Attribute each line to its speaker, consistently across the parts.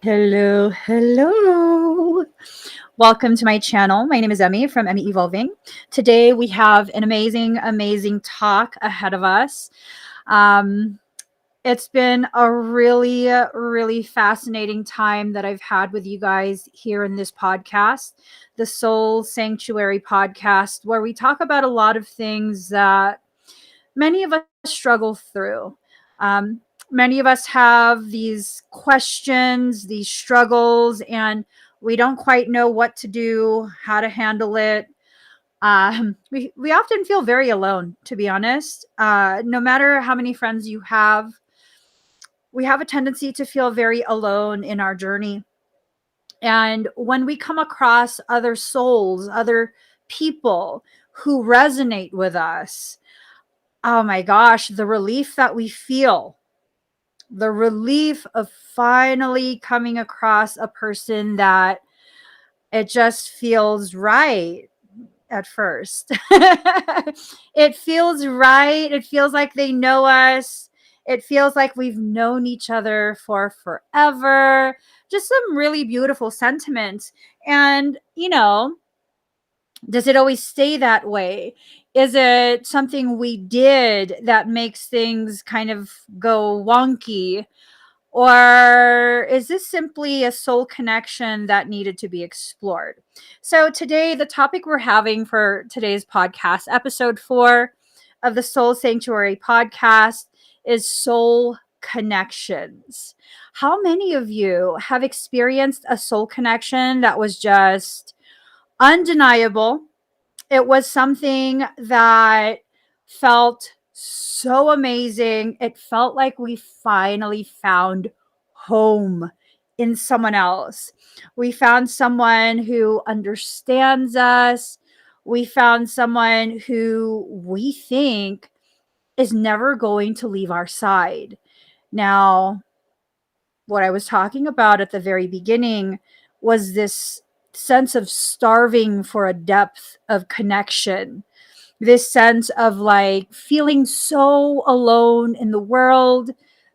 Speaker 1: Hello, hello. Welcome to my channel. My name is Emmie from Emmie Evolving. Today we have an amazing talk ahead of us. Um, it's been a really fascinating time that I've had with you guys here in this podcast, the Soul Sanctuary podcast, where we talk about a lot of things that many of us struggle through. Many of us have these questions, these struggles, and we don't quite know what to do, how to handle it. We often feel very alone, to be honest. No matter how many friends you have, we have a tendency to feel very alone in our journey. And when we come across other souls, other people who resonate with us, oh my gosh, the relief that we feel, the relief of finally coming across a person that it just feels right at first. It feels right. It feels like they know us. It feels like we've known each other for forever. Just some really beautiful sentiments. And, does it always stay that way? Is it something we did that makes things kind of go wonky? Or is this simply a soul connection that needed to be explored? So, today, the topic we're having for today's podcast, episode 4 of the Soul Sanctuary podcast, is soul connections. How many of you have experienced a soul connection that was just undeniable? It was something that felt so amazing. It felt like we finally found home in someone else. We found someone who understands us. We found someone who we think is never going to leave our side. Now, what I was talking about at the very beginning was this sense of starving for a depth of connection, this sense of like feeling so alone in the world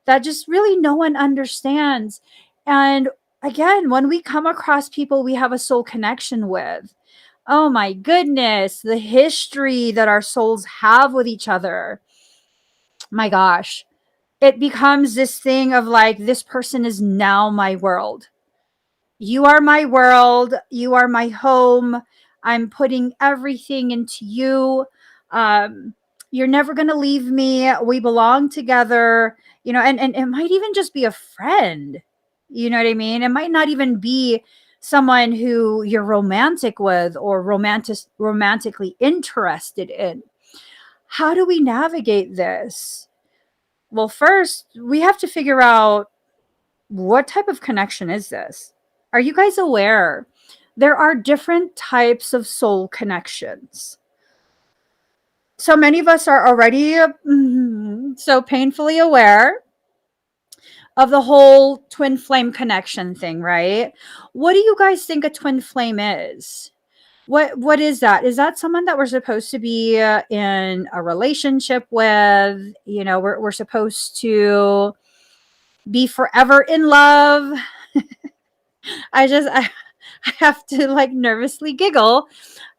Speaker 1: that just really no one understands. And again, when we come across people we have a soul connection with, oh my goodness, the history that our souls have with each other. My gosh, it becomes this thing of like, this person is now my world. You are my world. You are my home. I'm putting everything into you. Um, you're never going to leave me. We belong together, and it might even just be a friend. You know what I mean? It might not even be someone who you're romantic with or romantically interested in. How do we navigate this? Well, first, we have to figure out, what type of connection is this? Are you guys aware? There are different types of soul connections. So many of us are already so painfully aware of the whole twin flame connection thing, right? What do you guys think a twin flame is? What is that? Is that someone that we're supposed to be in a relationship with? We're supposed to be forever in love. I have to like nervously giggle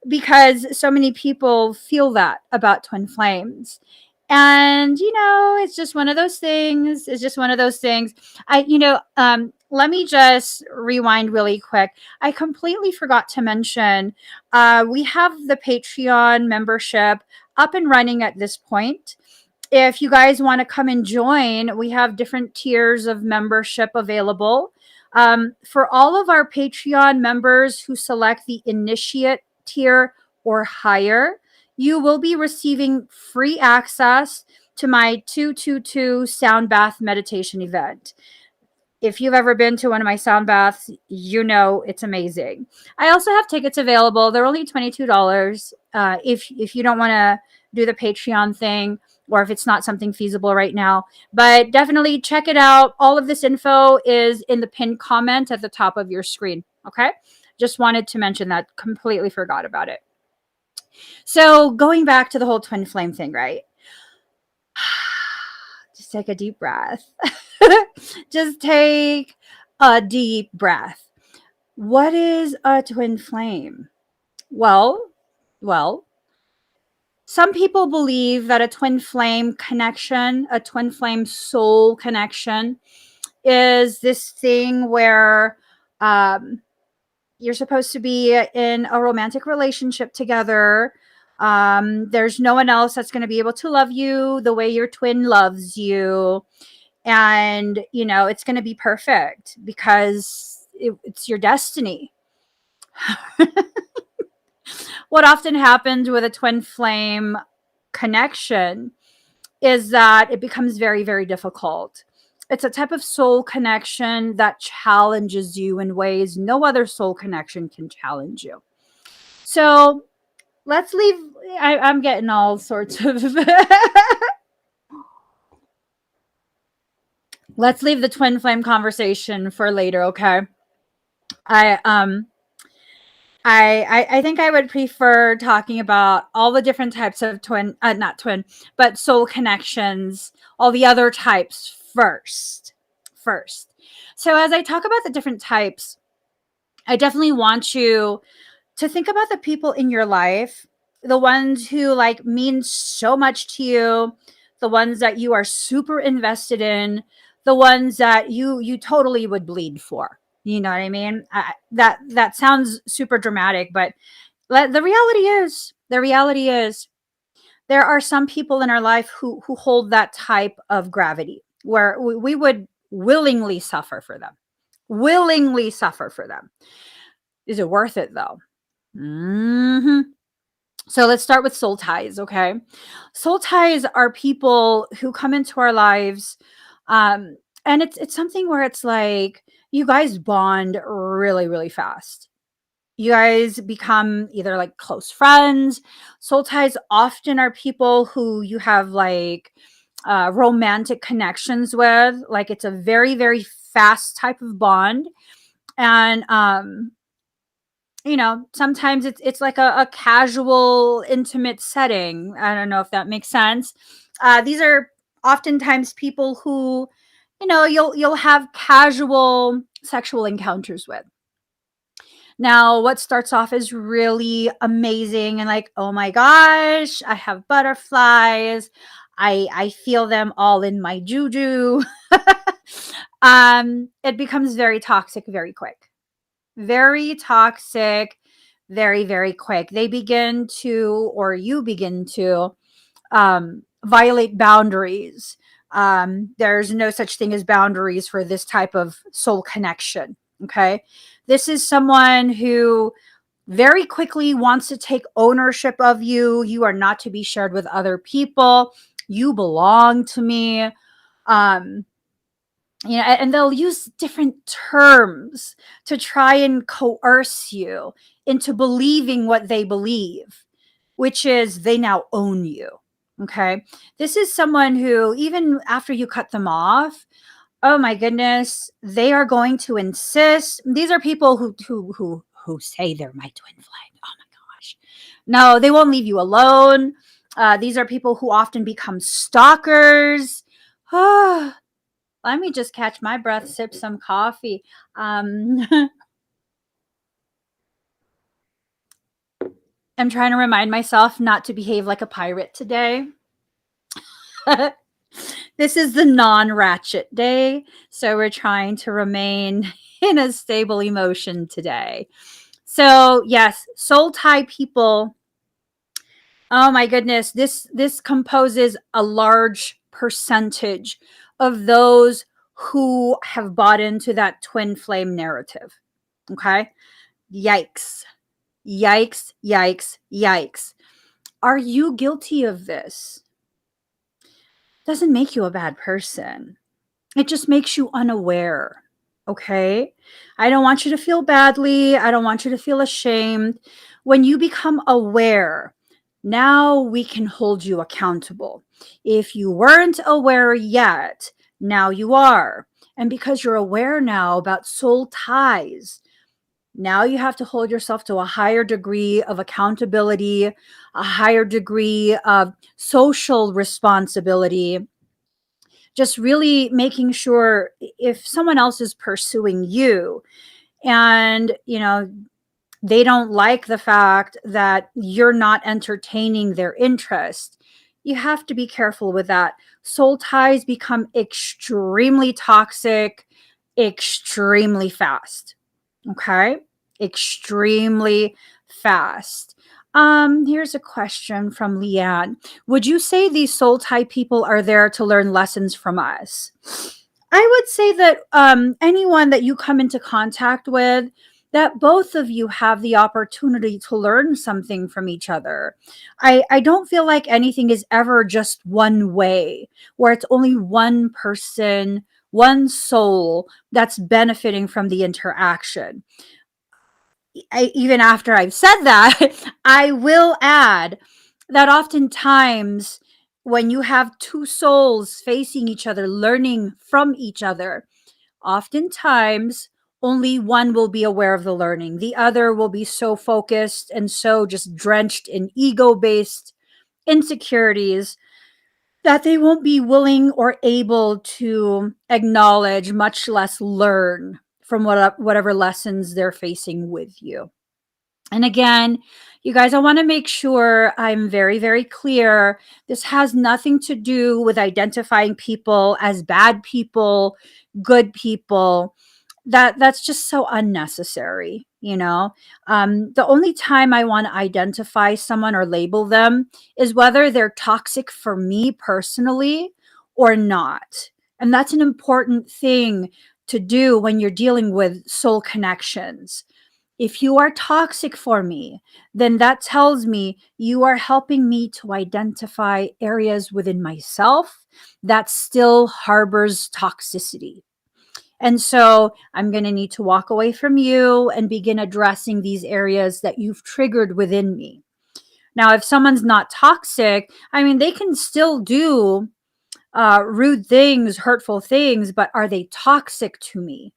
Speaker 1: because so many people feel that about twin flames. And it's just one of those things. It's just one of those things. Let me just rewind really quick. I completely forgot to mention, we have the Patreon membership up and running at this point. If you guys want to come and join, we have different tiers of membership available. For all of our Patreon members who select the initiate tier or higher, you will be receiving free access to my 222 sound bath meditation event. If you've ever been to one of my sound baths, you know it's amazing. I also have tickets available. They're only $22. If you don't want to do the Patreon thing, or if it's not something feasible right now, but definitely check it out. All of this info is in the pinned comment at the top of your screen. Okay. Just wanted to mention that. Completely forgot about it. So going back to the whole twin flame thing, right? Just take a deep breath. Just take a deep breath. What is a twin flame? Well, well, some people believe that a twin flame connection, a twin flame soul connection, is this thing where um, you're supposed to be in a romantic relationship together. There's no one else that's going to be able to love you the way your twin loves you. And, it's going to be perfect because it's your destiny. What often happens with a twin flame connection is that it becomes very, very difficult. It's a type of soul connection that challenges you in ways no other soul connection can challenge you. So let's leave. I'm getting all sorts of. Let's leave the twin flame conversation for later, okay? I um I think I would prefer talking about all the different types of not twin, but soul connections, all the other types first. First. So as I talk about the different types, I definitely want you to think about the people in your life, the ones who like mean so much to you, the ones that you are super invested in, the ones that you totally would bleed for. You know what I mean? That sounds super dramatic, but the reality is there are some people in our life who hold that type of gravity where we would willingly suffer for them. Willingly suffer for them. Is it worth it though? Hmm. So let's start with soul ties, okay? Soul ties are people who come into our lives, um, and it's something where it's like you guys bond really, really fast. You guys become either like close friends. Soul ties often are people who you have like romantic connections with. Like it's a very, very fast type of bond, and sometimes it's like a casual intimate setting. I don't know if that makes sense. These are oftentimes people who you'll have casual sexual encounters with. Now what starts off as really amazing and like, oh my gosh, I have butterflies, I feel them all in my juju. It becomes very toxic very quick. Very toxic, very, very quick. They begin to, or you begin to, violate boundaries. There's no such thing as boundaries for this type of soul connection. Okay. This is someone who very quickly wants to take ownership of you. You are not to be shared with other people. You belong to me. Um, and they'll use different terms to try and coerce you into believing what they believe, which is they now own you. Okay. This is someone who, even after you cut them off, oh my goodness, they are going to insist. These are people who say they're my twin flame. Oh my gosh. No, they won't leave you alone. These are people who often become stalkers. Let me just catch my breath, sip some coffee. Um, I'm trying to remind myself not to behave like a pirate today. This is the non-ratchet day, so we're trying to remain in a stable emotion today. So, yes, soul tie people. Oh my goodness, this composes a large percentage of those who have bought into that twin flame narrative. Okay? Yikes. Yikes, yikes, yikes. Are you guilty of this? Doesn't make you a bad person. It just makes you unaware. Okay? I don't want you to feel badly. I don't want you to feel ashamed. When you become aware, now we can hold you accountable. If you weren't aware yet, now you are. And because you're aware now about soul ties, now you have to hold yourself to a higher degree of accountability, a higher degree of social responsibility, just really making sure if someone else is pursuing you and, they don't like the fact that you're not entertaining their interest, you have to be careful with that. Soul ties become extremely toxic extremely fast. Okay? Extremely fast. Here's a question from Leanne. Would you say these soul tie people are there to learn lessons from us? I would say that anyone that you come into contact with, that both of you have the opportunity to learn something from each other. I don't feel like anything is ever just one way, where it's only one person, one soul that's benefiting from the interaction. Even after I've said that, I will add that oftentimes when you have two souls facing each other, learning from each other, oftentimes only one will be aware of the learning. The other will be so focused and so just drenched in ego based insecurities that they won't be willing or able to acknowledge, much less learn from whatever lessons they're facing with you. And again, you guys, I want to make sure I'm very, very clear. This has nothing to do with identifying people as bad people, good people. That's just so unnecessary. The only time I want to identify someone or label them is whether they're toxic for me personally or not. And that's an important thing to do when you're dealing with soul connections. If you are toxic for me, then that tells me you are helping me to identify areas within myself that still harbors toxicity. And so I'm going to need to walk away from you and begin addressing these areas that you've triggered within me. Now, if someone's not toxic, I mean, they can still do rude things, hurtful things, but are they toxic to me?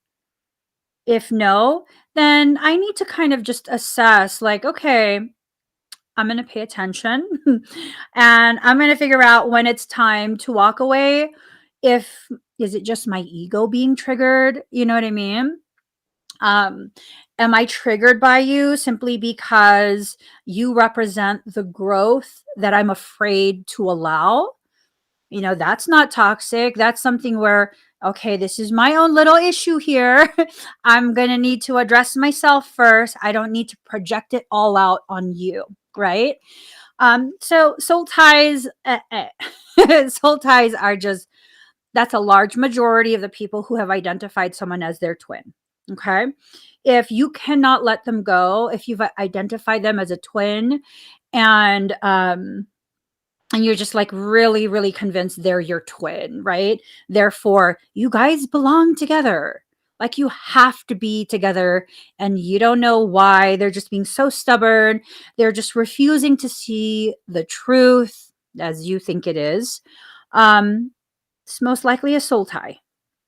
Speaker 1: If no, then I need to kind of just assess like, okay, I'm going to pay attention and I'm going to figure out when it's time to walk away. If is it just my ego being triggered? You know what I mean? Um, am I triggered by you simply because you represent the growth that I'm afraid to allow? That's not toxic. That's something where, okay, this is my own little issue here. I'm going to need to address myself first. I don't need to project it all out on you. Right. So soul ties, soul ties are just, that's a large majority of the people who have identified someone as their twin. Okay. If you cannot let them go, if you've identified them as a twin and, and you're just like really, really convinced they're your twin, right? Therefore, you guys belong together. Like you have to be together, and you don't know why. They're just being so stubborn. They're just refusing to see the truth as you think it is. Um, it's most likely a soul tie.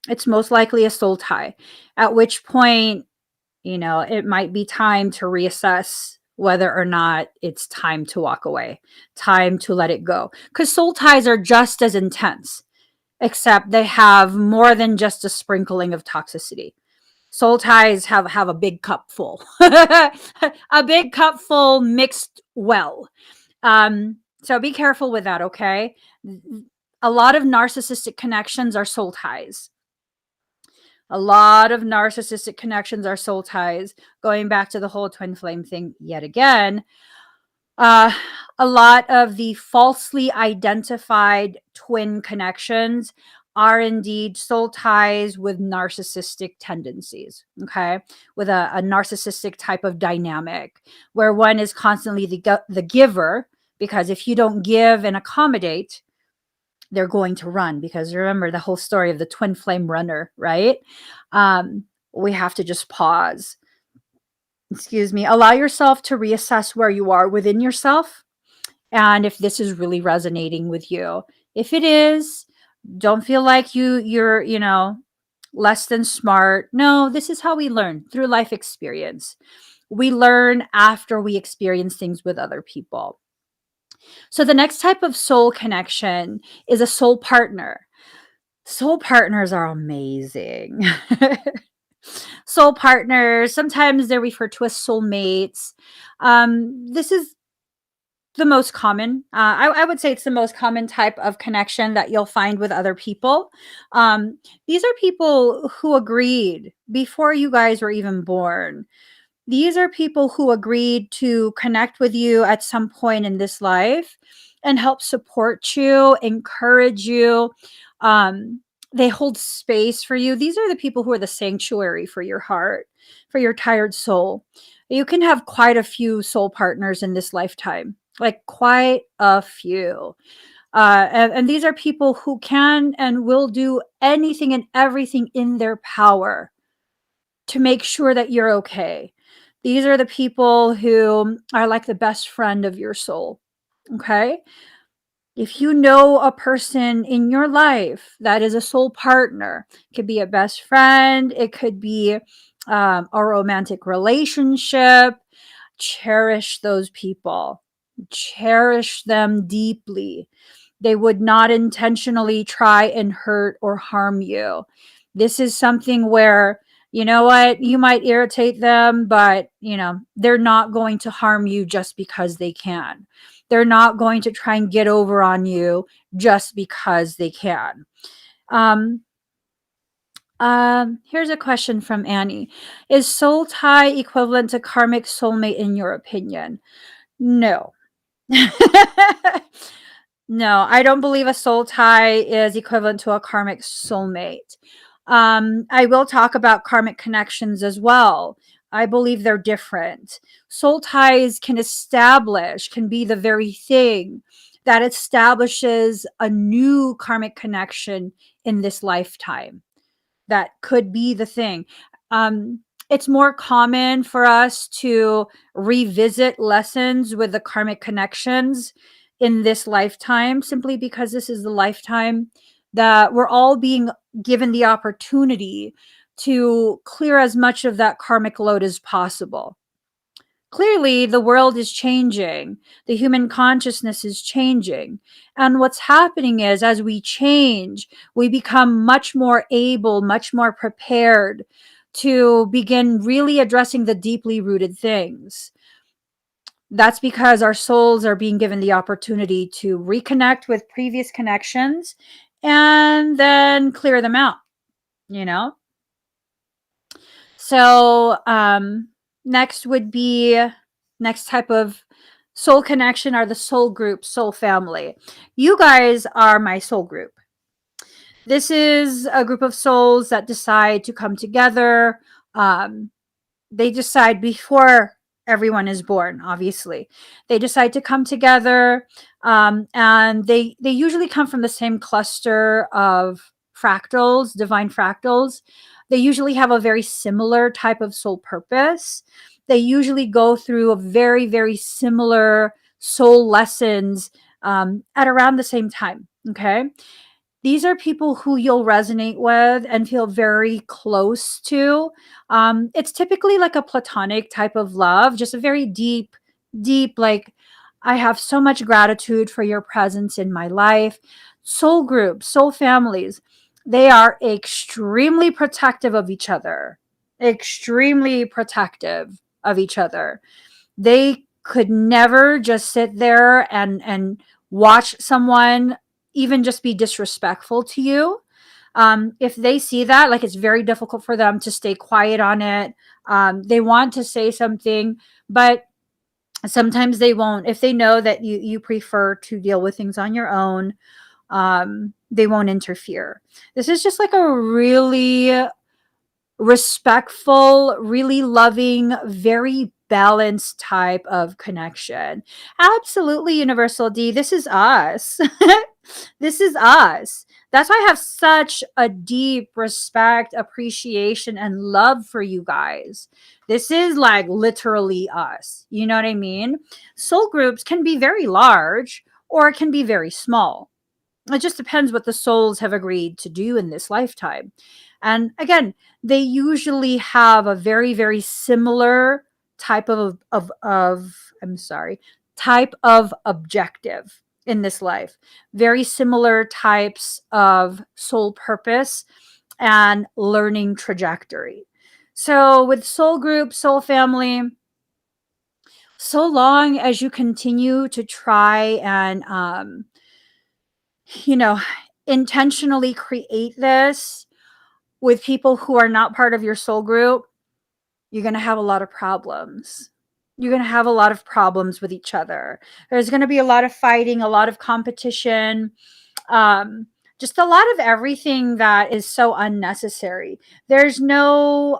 Speaker 1: It's most likely a soul tie, at which point, it might be time to reassess whether or not it's time to walk away, time to let it go. Because soul ties are just as intense, except they have more than just a sprinkling of toxicity. Soul ties have a big cup full, a big cup full mixed well. So be careful with that, okay? A lot of narcissistic connections are soul ties. A lot of narcissistic connections are soul ties. Going back to the whole twin flame thing yet again, uh, a lot of the falsely identified twin connections are indeed soul ties with narcissistic tendencies, okay? With a narcissistic type of dynamic where one is constantly the giver, because if you don't give and accommodate, they're going to run, because remember the whole story of the twin flame runner, right? We have to just pause. Excuse me. Allow yourself to reassess where you are within yourself and if this is really resonating with you. If it is, don't feel like you're, less than smart. No, this is how we learn, through life experience. We learn after we experience things with other people. So the next type of soul connection is a soul partner. Soul partners are amazing. Soul partners, sometimes they're referred to as soulmates. This is the most common. I would say it's the most common type of connection that you'll find with other people. These are people who agreed before you guys were even born. These are people who agreed to connect with you at some point in this life and help support you, encourage you. Um, they hold space for you. These are the people who are the sanctuary for your heart, for your tired soul. You can have quite a few soul partners in this lifetime, like quite a few. And these are people who can and will do anything and everything in their power to make sure that you're okay. These are the people who are like the best friend of your soul. Okay. If you know a person in your life that is a soul partner, it could be a best friend, it could be a romantic relationship, cherish those people, cherish them deeply. They would not intentionally try and hurt or harm you. This is something where, you know what, you might irritate them, but, they're not going to harm you just because they can. They're not going to try and get over on you just because they can. Um, Here's a question from Annie. Is soul tie equivalent to karmic soulmate in your opinion? No. No, I don't believe a soul tie is equivalent to a karmic soulmate. I will talk about karmic connections as well. I believe they're different. Soul ties can be the very thing that establishes a new karmic connection in this lifetime. That could be the thing. Um, it's more common for us to revisit lessons with the karmic connections in this lifetime, simply because this is the lifetime that we're all being given the opportunity to clear as much of that karmic load as possible. Clearly, the world is changing. The human consciousness is changing. And what's happening is, as we change, we become much more able, much more prepared to begin really addressing the deeply rooted things. That's because our souls are being given the opportunity to reconnect with previous connections and then clear them out, you know? So, next would be next type of soul connection are the soul group, soul family. You guys are my soul group. This is a group of souls that decide to come together. Um, they decide before everyone is born, obviously. They decide to come together, and they usually come from the same cluster of fractals, divine fractals. They usually have a very similar type of soul purpose. They usually go through a very, very similar soul lessons at around the same time. Okay. These are people who you'll resonate with and feel very close to. It's typically like a platonic type of love, just a very deep, deep, like, I have so much gratitude for your presence in my life. Soul groups, soul families, they are extremely protective of each other, extremely protective of each other. They could never just sit there and watch someone even just be disrespectful to you. If they see that, like, it's very difficult for them to stay quiet on it. They want to say something, but sometimes they won't. If they know that you prefer to deal with things on your own, they won't interfere. This is just like a really respectful, really loving, very balanced type of connection. Absolutely, Universal D. This is us. This is us. That's why I have such a deep respect, appreciation, and love for you guys. This is like literally us. You know what I mean? Soul groups can be very large or it can be very small. It just depends what the souls have agreed to do in this lifetime. And again, they usually have a very, very similar type of I'm sorry, type of objective. in this life, very similar types of soul purpose and learning trajectory. So, with soul group, soul family, so long as you continue to try and, you know, intentionally create this with people who are not part of your soul group, you're going to have a lot of problems. You're going to have a lot of problems with each other. There's going to be a lot of fighting, a lot of competition, um, just a lot of everything that is so unnecessary. There's no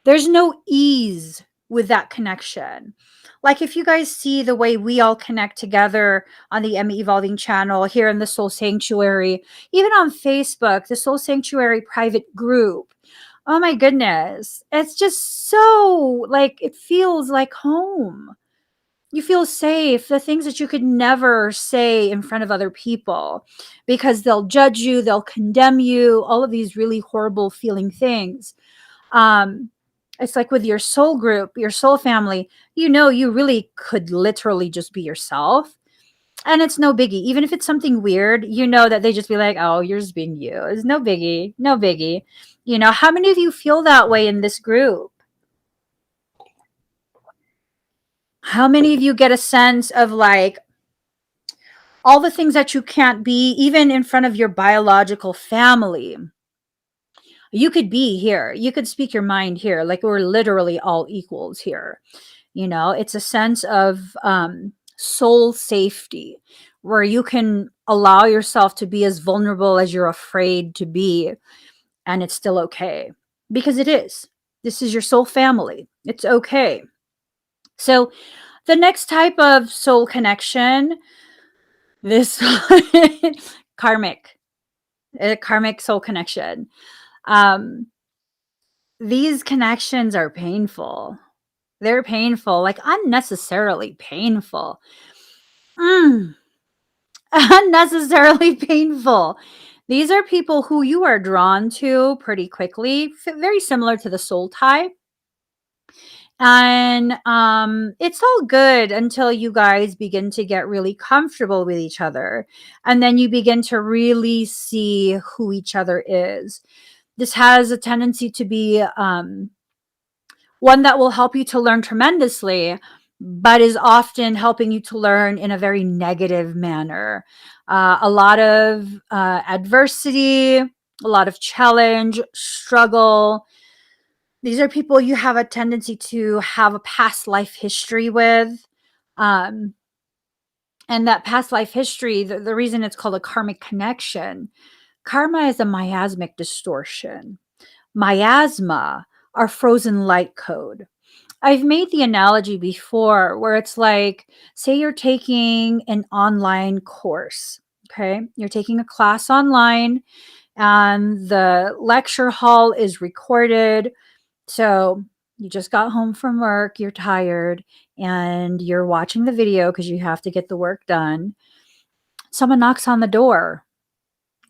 Speaker 1: there's no ease with that connection. Like if you guys see the way we all connect together on the Emmie Evolving channel, here in the Soul Sanctuary, even on Facebook, the Soul Sanctuary private group. Oh my goodness. It's just so like it feels like home. You feel safe. The things that you could never say in front of other people because they'll judge you, they'll condemn you, all of these really horrible feeling things. Um, it's like with your soul group, your soul family, you really could literally just be yourself. And it's no biggie. Even if it's something weird, that they just be like, oh, you're just being you. It's no biggie. No biggie. How many of you feel that way in this group? How many of you get a sense of like all the things that you can't be, even in front of your biological family? You could be here. You could speak your mind here. Like we're literally all equals here. It's a sense of soul safety where you can allow yourself to be as vulnerable as you're afraid to be, and it's still okay because it is. This is your soul family. It's okay. So, the next type of soul connection, this karmic, a karmic soul connection. Um, these connections are painful. They're painful, like unnecessarily painful. Mm, unnecessarily painful. These are people who you are drawn to pretty quickly, very similar to the soul tie. And it's all good until you guys begin to get really comfortable with each other. And then you begin to really see who each other is. This has a tendency to be one that will help you to learn tremendously, but is often helping you to learn in a very negative manner. A lot of adversity, a lot of challenge, struggle. These are people you have a tendency to have a past life history with. Um, and that past life history, the reason it's called a karmic connection, karma is a miasmic distortion. Miasma are frozen light code. I've made the analogy before where it's like, say you're taking an online course, okay? You're taking a class online and the lecture hall is recorded. So you just got home from work, you're tired, and you're watching the video because you have to get the work done. Someone knocks on the door.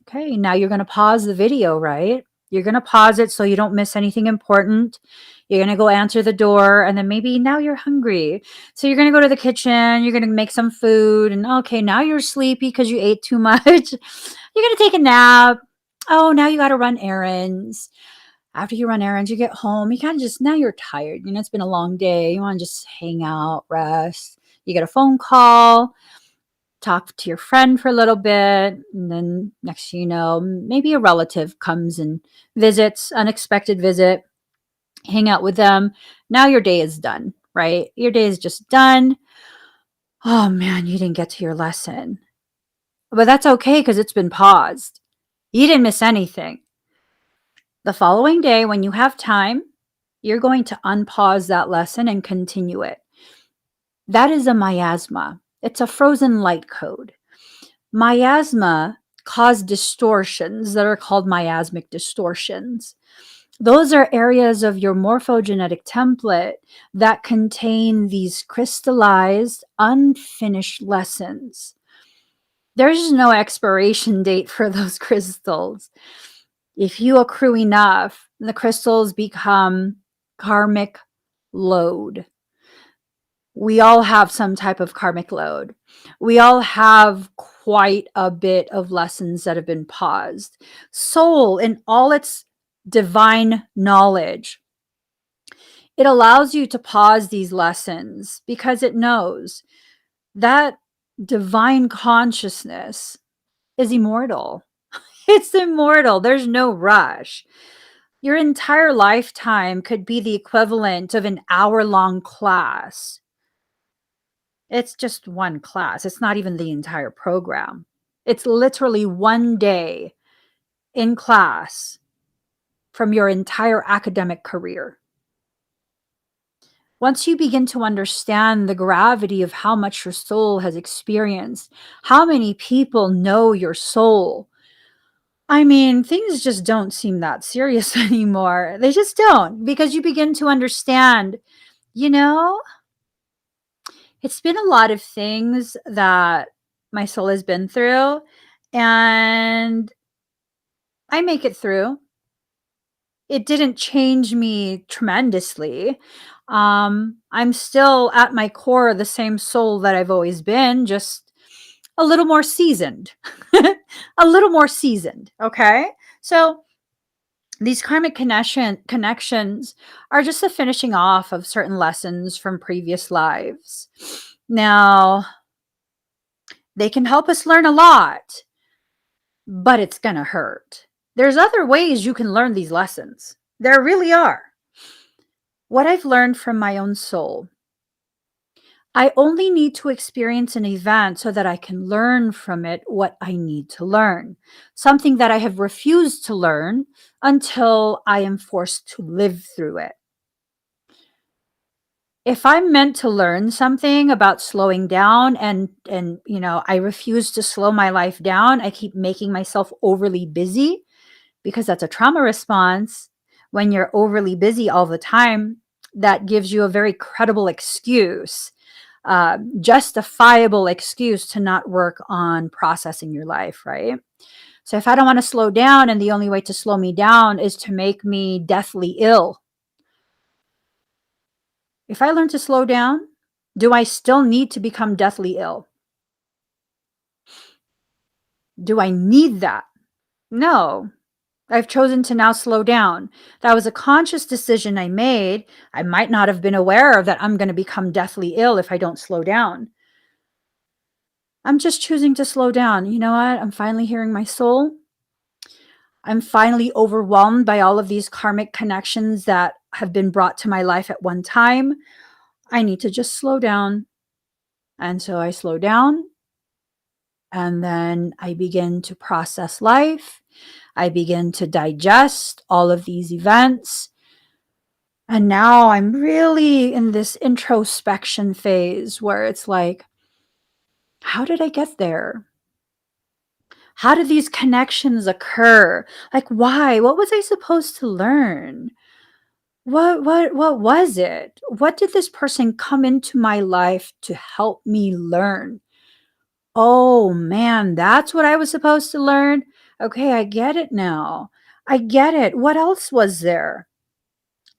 Speaker 1: Okay, now you're going to pause the video, right? You're going to pause it so you don't miss anything important. You're going to go answer the door, and then maybe now you're hungry. So you're going to go to the kitchen, you're going to make some food, and okay, now you're sleepy because you ate too much. You're going to take a nap. Oh, now you got to run errands. After you run errands, you get home, you kind of just, now you're tired. It's been a long day. You want to just hang out, rest. You get a phone call, talk to your friend for a little bit, and then next thing you know, maybe a relative comes and visits, unexpected visit, hang out with them. Now your day is done, right? Your day is just done. Oh man, you didn't get to your lesson. But that's okay because it's been paused. You didn't miss anything. The following day, when you have time, you're going to unpause that lesson and continue it. That is a miasma. It's a frozen light code. Miasma cause distortions that are called miasmic distortions. Those are areas of your morphogenetic template that contain these crystallized, unfinished lessons. There's no expiration date for those crystals. If you accrue enough, the crystals become karmic load. We all have some type of karmic load. We all have quite a bit of lessons that have been paused. Soul, in all its divine knowledge, it allows you to pause these lessons because it knows that divine consciousness is immortal. It's immortal. There's no rush. Your entire lifetime could be the equivalent of an hour-long class. It's just one class. It's not even the entire program. It's literally one day in class from your entire academic career. Once you begin to understand the gravity of how much your soul has experienced, how many people know your soul, I mean, things just don't seem that serious anymore. They just don't, because you begin to understand, you know, it's been a lot of things that my soul has been through, and I make it through. It didn't change me tremendously. I'm still at my core the same soul that I've always been, just a little more seasoned. A little more seasoned, okay? So these karmic connections are just the finishing off of certain lessons from previous lives. Now, they can help us learn a lot, but it's gonna hurt. There's other ways you can learn these lessons. There really are. What I've learned from my own soul, I only need to experience an event so that I can learn from it what I need to learn. Something that I have refused to learn until I am forced to live through it. If I'm meant to learn something about slowing down and I refuse to slow my life down, I keep making myself overly busy because that's a trauma response. When you're overly busy all the time, that gives you a very credible excuse, justifiable excuse to not work on processing your life, right? So if I don't want to slow down and the only way to slow me down is to make me deathly ill, if I learn to slow down, do I still need to become deathly ill? Do I need that? No. I've chosen to now slow down. That was a conscious decision I made. I might not have been aware that I'm going to become deathly ill if I don't slow down. I'm just choosing to slow down. You know what? I'm finally hearing my soul. I'm finally overwhelmed by all of these karmic connections that have been brought to my life at one time. I need to just slow down. And so I slow down, and then I begin to process life. I begin to digest all of these events. And now I'm really in this introspection phase where it's like, how did I get there? How did these connections occur? Like, why? What was I supposed to learn? What was it? What did this person come into my life to help me learn? Oh man, that's what I was supposed to learn? Okay, I get it now. I get it. What else was there?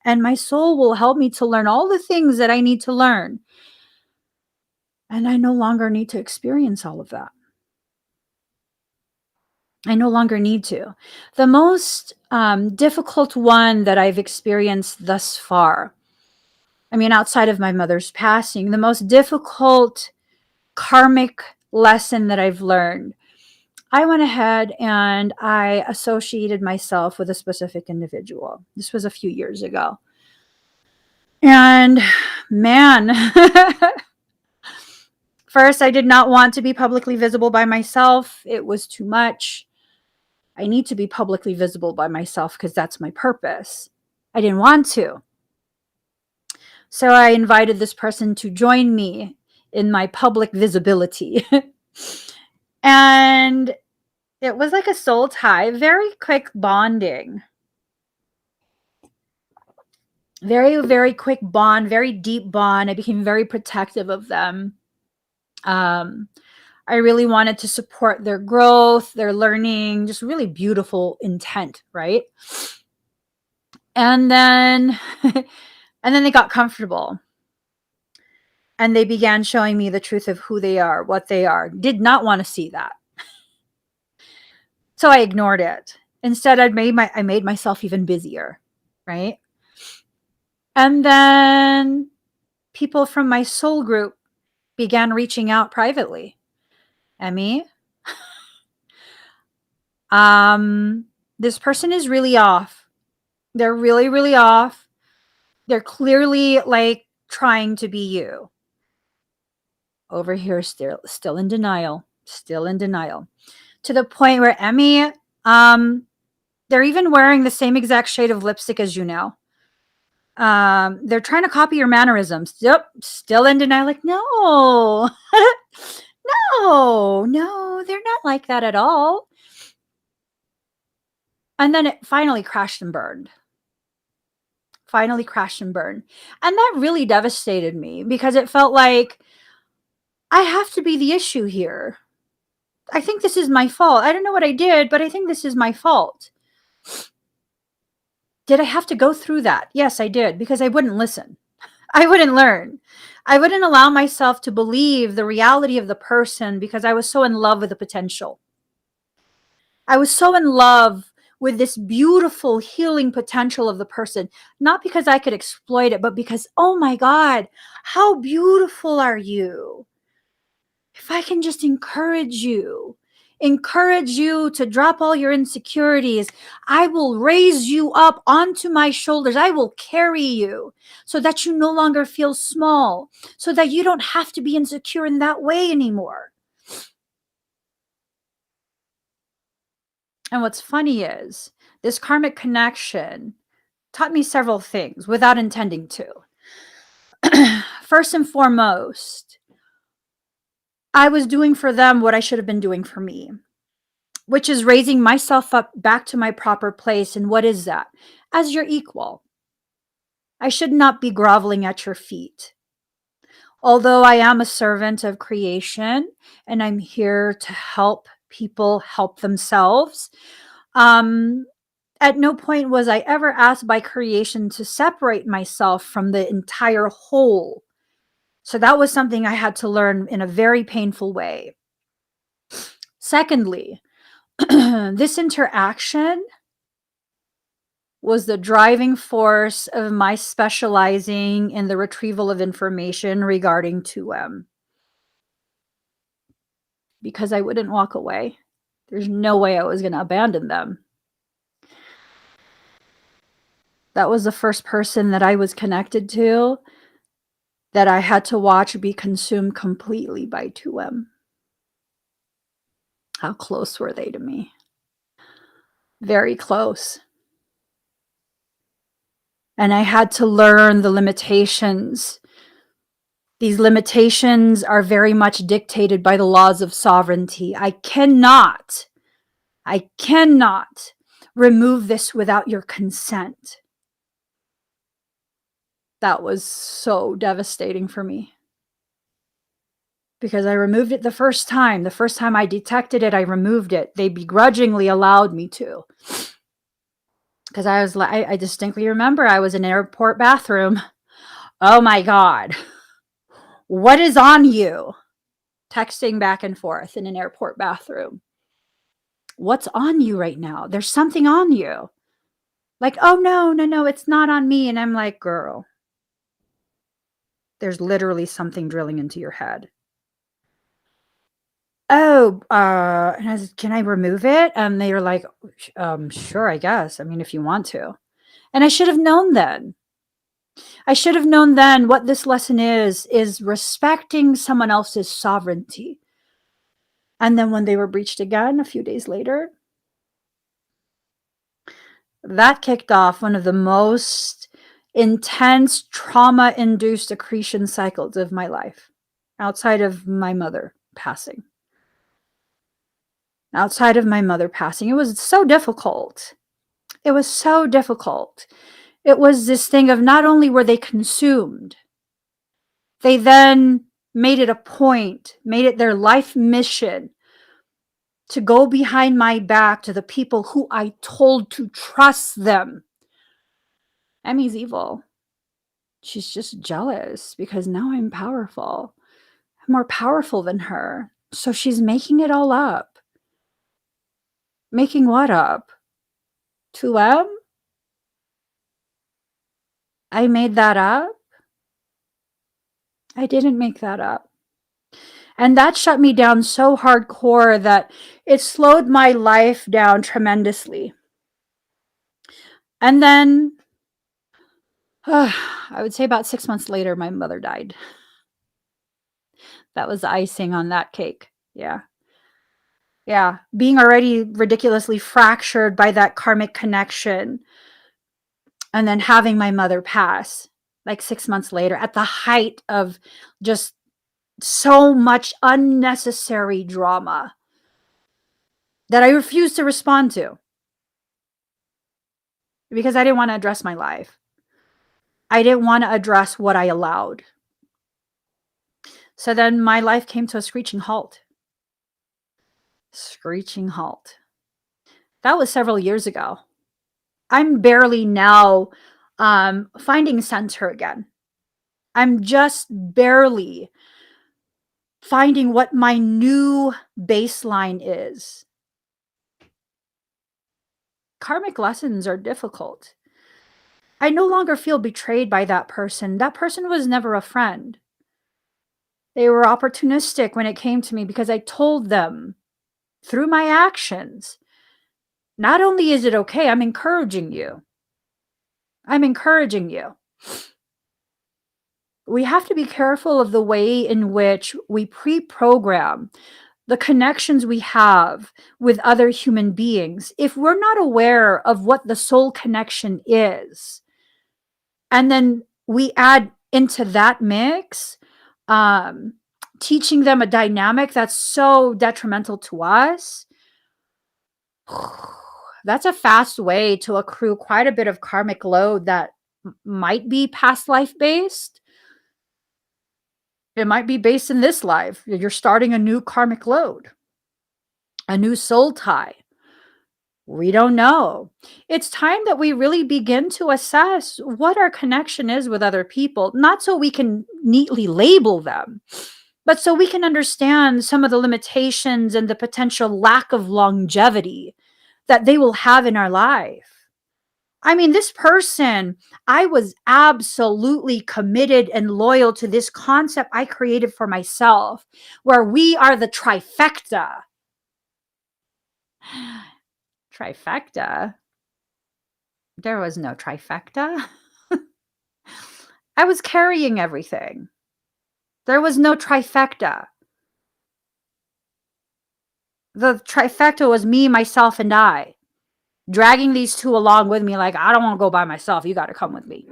Speaker 1: And my soul will help me to learn all the things that I need to learn. And I no longer need to experience all of that. I no longer need to. The most difficult one that I've experienced thus far, I mean, outside of my mother's passing, the most difficult karmic lesson that I've learned, I went ahead and I associated myself with a specific individual. This was a few years ago. And man, first, I did not want to be publicly visible by myself. It was too much. I need to be publicly visible by myself because that's my purpose. I didn't want to. So I invited this person to join me in my public visibility. And it was like a soul tie, very quick bonding. Very, very quick bond, very deep bond. I became very protective of them. I really wanted to support their growth, their learning, just really beautiful intent, right? And then and then they got comfortable. And they began showing me the truth of who they are, what they are. Did not want to see that. So I ignored it. Instead, I made myself even busier, right? And then people from my soul group began reaching out privately. Emmie, um, this person is really off. They're really, really off. They're clearly like trying to be you. Over here, still in denial, still in denial, to the point where Emmie, they're even wearing the same exact shade of lipstick as you now. They're trying to copy your mannerisms. Yep, still in denial. Like, no, no, they're not like that at all. And then it finally crashed and burned. Finally crashed and burned. And that really devastated me because it felt like I have to be the issue here. I think this is my fault. I don't know what I did, but I think this is my fault. Did I have to go through that? Yes, I did, because I wouldn't listen. I wouldn't learn. I wouldn't allow myself to believe the reality of the person because I was so in love with the potential. I was so in love with this beautiful healing potential of the person, not because I could exploit it, but because, oh my God, how beautiful are you? If I can just encourage you to drop all your insecurities, I will raise you up onto my shoulders. I will carry you so that you no longer feel small, so that you don't have to be insecure in that way anymore. And what's funny is this karmic connection taught me several things without intending to. First and foremost, I was doing for them what I should have been doing for me, which is raising myself up back to my proper place. And what is that? As your equal. I should not be groveling at your feet. Although I am a servant of creation and I'm here to help people help themselves, at no point was I ever asked by creation to separate myself from the entire whole. So that was something I had to learn in a very painful way. Secondly, this interaction was the driving force of my specializing in the retrieval of information regarding 2M. Because I wouldn't walk away. There's no way I was going to abandon them. That was the first person that I was connected to that I had to watch be consumed completely by 2M. How close were they to me? Very close. And I had to learn the limitations. These limitations are very much dictated by the laws of sovereignty. I cannot remove this without your consent. That was so devastating for me. Because I removed it the first time. The first time I detected it, I removed it. They begrudgingly allowed me to. Because I distinctly remember I was in an airport bathroom. Oh my God. What is on you? Texting back and forth in an airport bathroom. What's on you right now? There's something on you. Like, oh no, it's not on me. And I'm like, girl, there's literally something drilling into your head. Oh, and I said, can I remove it? And they were like, sure, I guess. I mean, if you want to. And I should have known then. I should have known then what this lesson is respecting someone else's sovereignty. And then when they were breached again a few days later, that kicked off one of the most intense trauma-induced accretion cycles of my life, outside of my mother passing. Outside of my mother passing, it was so difficult. It was so difficult. It was this thing of not only were they consumed, they then made it a point, made it their life mission to go behind my back to the people who I told to trust them. Emmie's evil. She's just jealous because now I'm powerful. I'm more powerful than her. So she's making it all up. Making what up? To M? I made that up? I didn't make that up. And that shut me down so hardcore that it slowed my life down tremendously. And then, I would say about 6 months later, my mother died. That was the icing on that cake. Yeah. Yeah. Being already ridiculously fractured by that karmic connection, and then having my mother pass like 6 months later at the height of just so much unnecessary drama that I refused to respond to because I didn't want to address my life. I didn't want to address what I allowed. So then my life came to a screeching halt. Screeching halt. That was several years ago. I'm barely now finding center again. I'm just barely finding what my new baseline is. Karmic lessons are difficult. I no longer feel betrayed by that person. That person was never a friend. They were opportunistic when it came to me because I told them through my actions, not only is it okay, I'm encouraging you. I'm encouraging you. We have to be careful of the way in which we pre-program the connections we have with other human beings. If we're not aware of what the soul connection is, and then we add into that mix, teaching them a dynamic that's so detrimental to us, that's a fast way to accrue quite a bit of karmic load that might be past life based. It might be based in this life. You're starting a new karmic load, a new soul tie. We don't know. It's time that we really begin to assess what our connection is with other people, not so we can neatly label them, but so we can understand some of the limitations and the potential lack of longevity that they will have in our life. I mean, this person, I was absolutely committed and loyal to this concept I created for myself, where we are the trifecta. Trifecta? There was no trifecta. I was carrying everything. There was no trifecta. The trifecta was me, myself, and I, dragging these two along with me like, I don't want to go by myself. You got to come with me.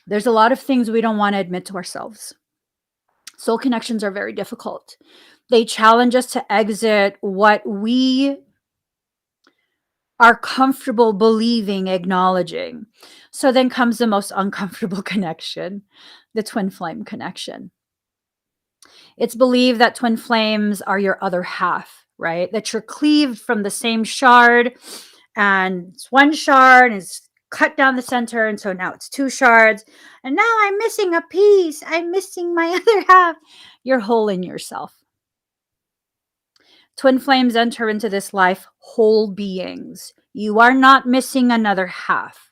Speaker 1: There's a lot of things we don't want to admit to ourselves. Soul connections are very difficult. They challenge us to exit what we are comfortable believing, acknowledging. So then comes the most uncomfortable connection, the twin flame connection. It's believed that twin flames are your other half, right? That you're cleaved from the same shard, and it's one shard and it's cut down the center. And so now it's two shards. And now I'm missing a piece. I'm missing my other half. You're whole in yourself. Twin flames enter into this life whole beings. You are not missing another half.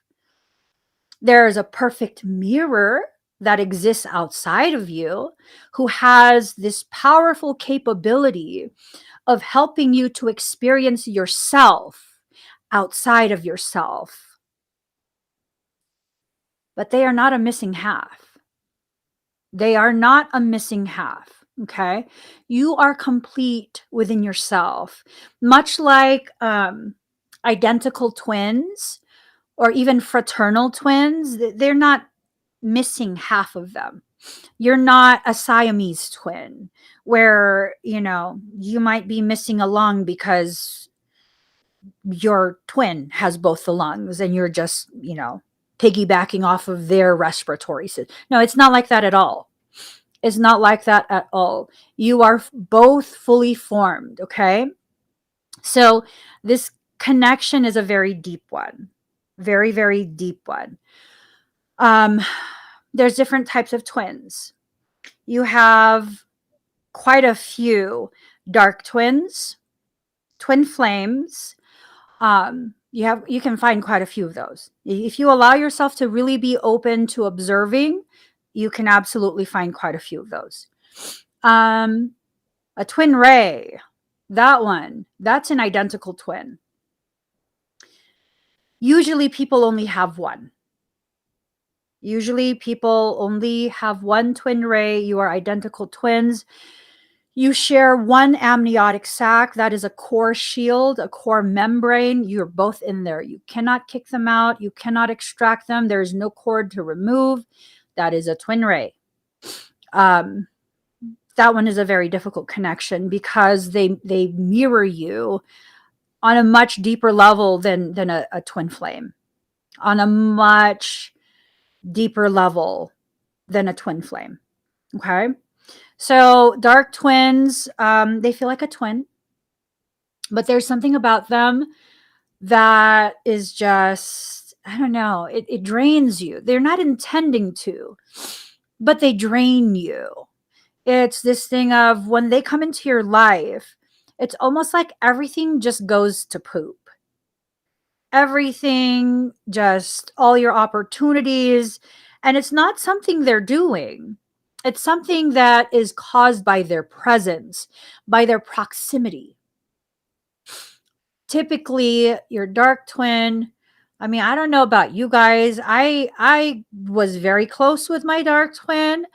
Speaker 1: There is a perfect mirror that exists outside of you who has this powerful capability of helping you to experience yourself outside of yourself. But they are not a missing half. They are not a missing half. Okay. You are complete within yourself, much like identical twins or even fraternal twins. They're not missing half of them. You're not a Siamese twin where, you might be missing a lung because your twin has both the lungs and you're just, piggybacking off of their respiratory system. No, it's not like that at all. It's not like that at all. You are both fully formed, okay? So this connection is a very deep one. Very, very deep one. Um, there's different types of twins. You have quite a few dark twins, twin flames. You can find quite a few of those. If you allow yourself to really be open to observing, you can absolutely find quite a few of those. A twin ray, that's an identical twin. Usually people only have one. Usually people only have one twin ray. You are identical twins. You share one amniotic sac. That is a core shield, a core membrane. You're both in there. You cannot kick them out. You cannot extract them. There is no cord to remove. That is a twin ray. That one is a very difficult connection because they mirror you on a much deeper level than a twin flame. On a much deeper level than a twin flame. Okay. So dark twins, they feel like a twin, but there's something about them that is just, I don't know, it drains you. They're not intending to, but they drain you. It's this thing of when they come into your life, it's almost like everything just goes to poop. Everything, just all your opportunities. And it's not something they're doing. It's something that is caused by their presence, by their proximity. Typically, your dark twin, I mean, I don't know about you guys. I was very close with my dark twin,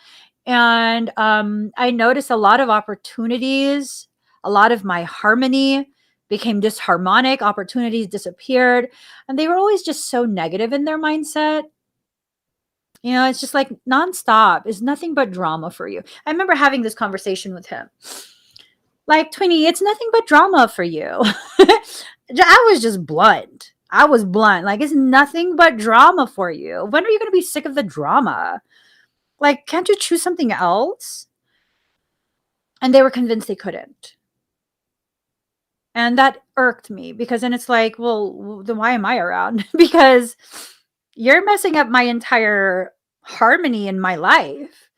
Speaker 1: and I noticed a lot of opportunities, a lot of my harmony became disharmonic, opportunities disappeared, and they were always just so negative in their mindset. You know, it's just like nonstop. It's nothing but drama for you. I remember having this conversation with him. Like, Twinny, it's nothing but drama for you. I was just blunt. I was blunt. Like, it's nothing but drama for you. When are you going to be sick of the drama? Like, can't you choose something else? And they were convinced they couldn't. And that irked me because then it's like, well, then why am I around? Because you're messing up my entire harmony in my life.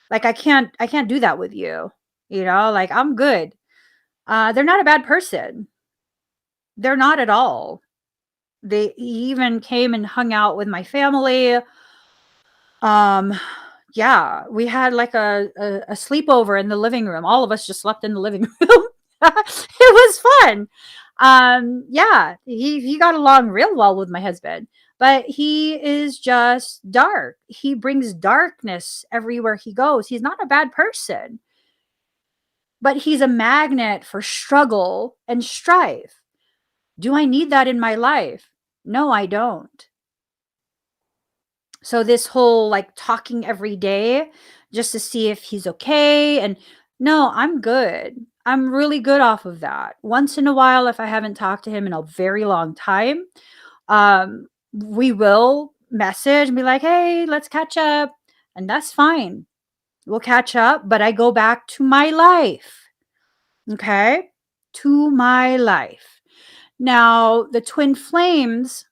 Speaker 1: Like, I can't do that with you. You know, like, I'm good. They're not a bad person. They're not at all. They even came and hung out with my family. Yeah, we had like a sleepover in the living room. All of us just slept in the living room. It was fun. Yeah, he got along real well with my husband, but he is just dark. He brings darkness everywhere he goes. He's not a bad person, but he's a magnet for struggle and strife. Do I need that in my life? No, I don't. So this whole like talking every day just to see if he's okay, and no, I'm good. I'm really good off of that. Once in a while, if I haven't talked to him in a very long time, we will message and be like, hey, let's catch up. And that's fine. We'll catch up, but I go back to my life. Okay? To my life. Now, the twin flames,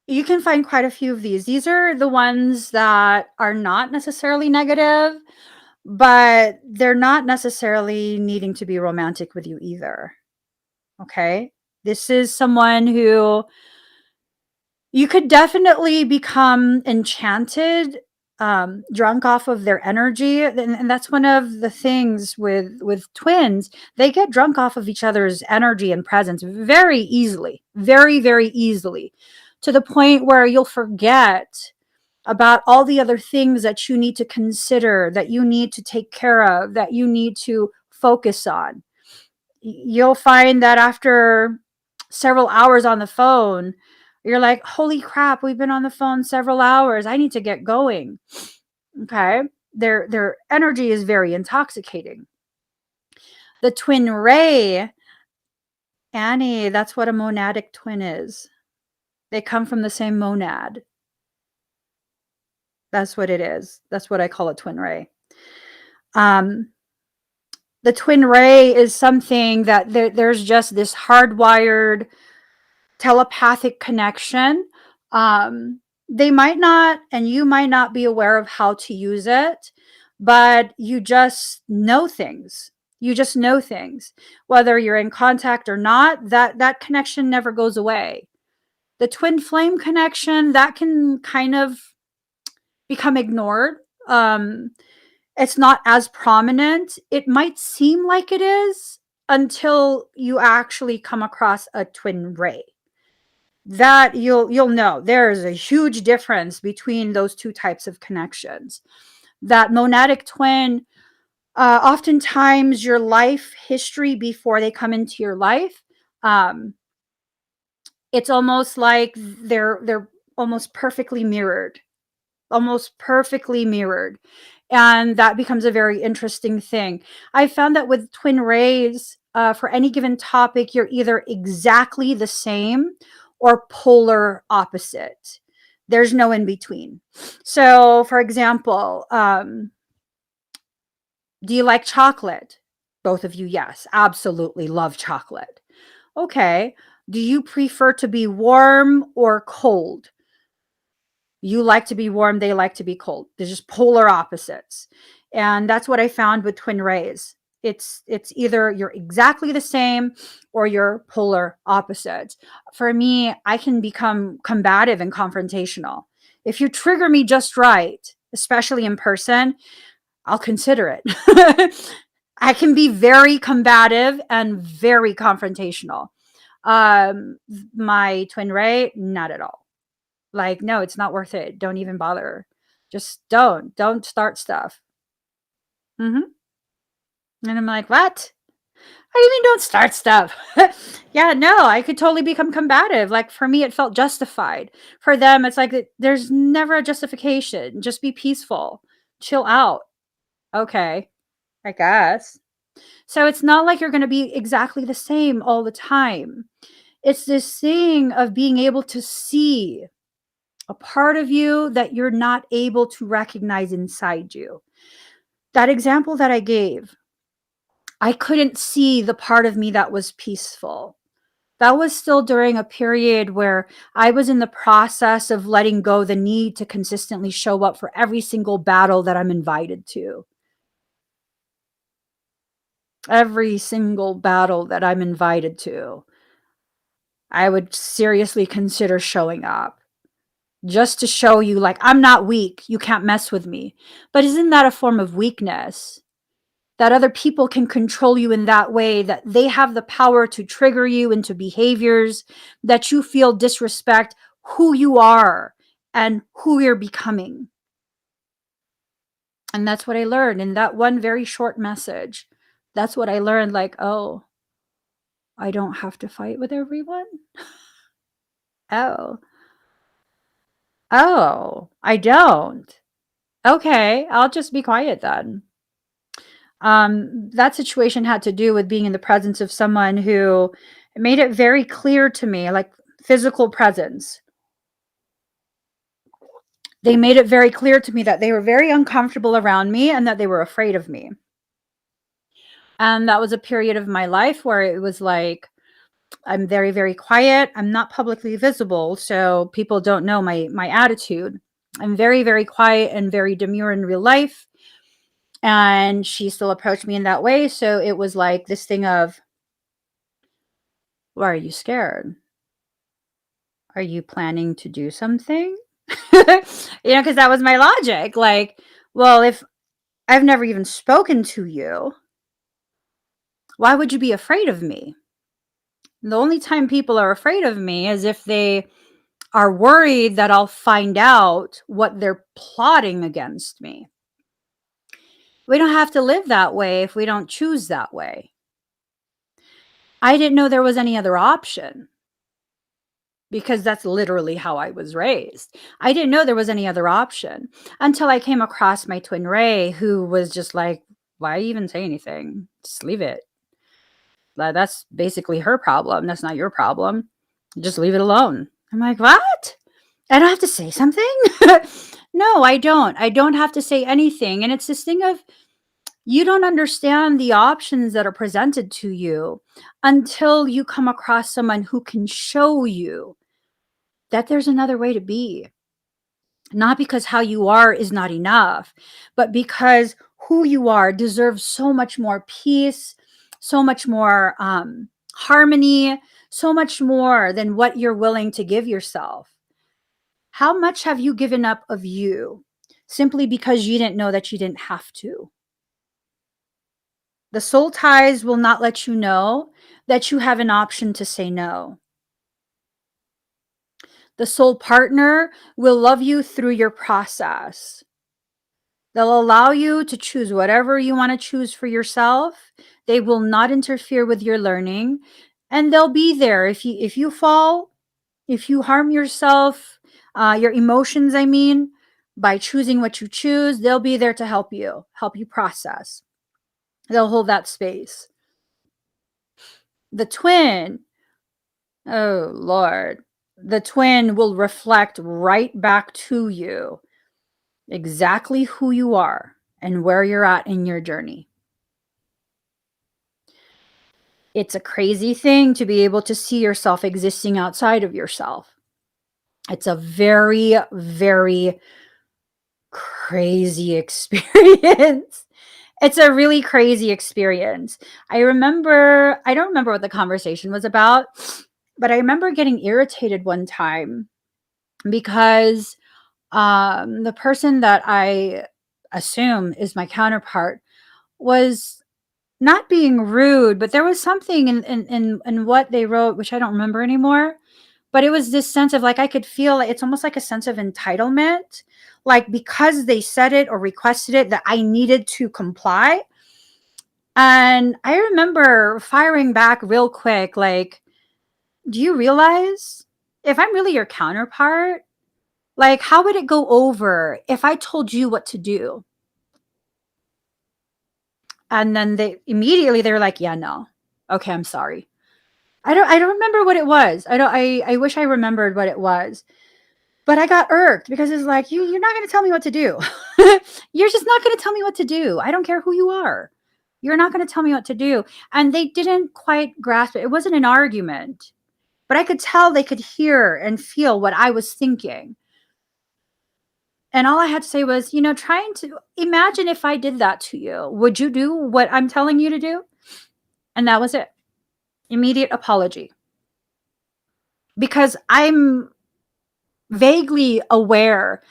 Speaker 1: you can find quite a few of these. These are the ones that are not necessarily negative, but they're not necessarily needing to be romantic with you either. Okay? This is someone who you could definitely become enchanted, drunk off of their energy, and that's one of the things with twins. They get drunk off of each other's energy and presence very easily, very, very easily, to the point where you'll forget about all the other things that you need to consider, that you need to take care of, that you need to focus on. You'll find that after several hours on the phone, you're like, holy crap, we've been on the phone several hours. I need to get going. Okay. Their energy is very intoxicating. The twin ray, Annie, that's what a monadic twin is. They come from the same monad. That's what it is. That's what I call a twin ray. The twin ray is something that there's just this hardwired telepathic connection. Um, they might not, and you might not be aware of how to use it, but you just know things. You just know things, whether you're in contact or not. That connection never goes away. The twin flame connection, that can kind of become ignored. Um, it's not as prominent. It might seem like it is until you actually come across a twin ray. That you'll know there's a huge difference between those two types of connections. That monadic twin, oftentimes your life history before they come into your life, um, it's almost like they're almost perfectly mirrored, almost perfectly mirrored. And that becomes a very interesting thing. I found that with twin rays, for any given topic, you're either exactly the same or polar opposite. There's no in between. So, for example, do you like chocolate? Both of you, yes, absolutely love chocolate. Okay. Do you prefer to be warm or cold? You like to be warm, they like to be cold. They're just polar opposites. And that's what I found with twin rays. It's either you're exactly the same or you're polar opposites. For me, I can become combative and confrontational. If you trigger me just right, especially in person, I'll consider it. I can be very combative and very confrontational. Um, my twin ray, not at all. Like, no, it's not worth it. Don't even bother. Just don't start stuff. And I'm like, what? How do you mean don't start stuff? Yeah, no, I could totally become combative. Like, for me, it felt justified. For them, it's like there's never a justification. Just be peaceful, chill out. Okay, I guess. So it's not like you're going to be exactly the same all the time. It's this thing of being able to see a part of you that you're not able to recognize inside you. That example that I gave, I couldn't see the part of me that was peaceful. That was still during a period where I was in the process of letting go the need to consistently show up for every single battle that I'm invited to. Every single battle that I'm invited to, I would seriously consider showing up just to show you, like, I'm not weak. You can't mess with me. But isn't that a form of weakness? That other people can control you in that way, that they have the power to trigger you into behaviors that you feel disrespect who you are and who you're becoming. And that's what I learned in that one very short message. That's what I learned, like, oh, I don't have to fight with everyone. Oh, oh, I don't. Okay, I'll just be quiet then. That situation had to do with being in the presence of someone who made it very clear to me, like physical presence. They made it very clear to me that they were very uncomfortable around me and that they were afraid of me. And that was a period of my life where it was like, I'm very, very quiet. I'm not publicly visible, so people don't know my attitude. I'm very, very quiet and very demure in real life. And she still approached me in that way. So it was like this thing of, why are you scared? Are you planning to do something? Because that was my logic. Like, well, if I've never even spoken to you, why would you be afraid of me? The only time people are afraid of me is if they are worried that I'll find out what they're plotting against me. We don't have to live that way if we don't choose that way. I didn't know there was any other option because that's literally how I was raised. I didn't know there was any other option until I came across my twin Ray, who was just like, why even say anything? Just leave it. That's basically her problem. That's not your problem. Just leave it alone. I'm like, what? I don't have to say something? No, I don't. I don't have to say anything. And it's this thing of, You don't understand the options that are presented to you until you come across someone who can show you that there's another way to be. Not because how you are is not enough, but because who you are deserves so much more peace, so much more harmony, so much more than what you're willing to give yourself. How much have you given up of you simply because you didn't know that you didn't have to? The soul ties will not let you know that you have an option to say no. The soul partner will love you through your process. They'll allow you to choose whatever you want to choose for yourself. They will not interfere with your learning, and they'll be there if you fall, if you harm yourself, your emotions, I mean, by choosing what you choose, they'll be there to help you process. They'll hold that space. The twin, oh Lord, the twin will reflect right back to you exactly who you are and where you're at in your journey. It's a crazy thing to be able to see yourself existing outside of yourself. It's a very, very crazy experience. It's a really crazy experience. I don't remember what the conversation was about, but I remember getting irritated one time because the person that I assume is my counterpart was not being rude, but there was something in what they wrote, which I don't remember anymore. But it was this sense of like, I could feel it's almost like a sense of entitlement. Like because they said it or requested it, that I needed to comply. And I remember firing back real quick, like, do you realize if I'm really your counterpart, like, how would it go over if I told you what to do? And then they were like, yeah, no. Okay, I'm sorry. I don't remember what it was. I wish I remembered what it was. But I got irked because it's like, you're not going to tell me what to do. You're just not going to tell me what to do. I don't care who you are. You're not going to tell me what to do. And they didn't quite grasp it. It wasn't an argument, but I could tell they could hear and feel what I was thinking. And all I had to say was, trying to imagine if I did that to you, would you do what I'm telling you to do? And that was it. Immediate apology. Because I'm vaguely aware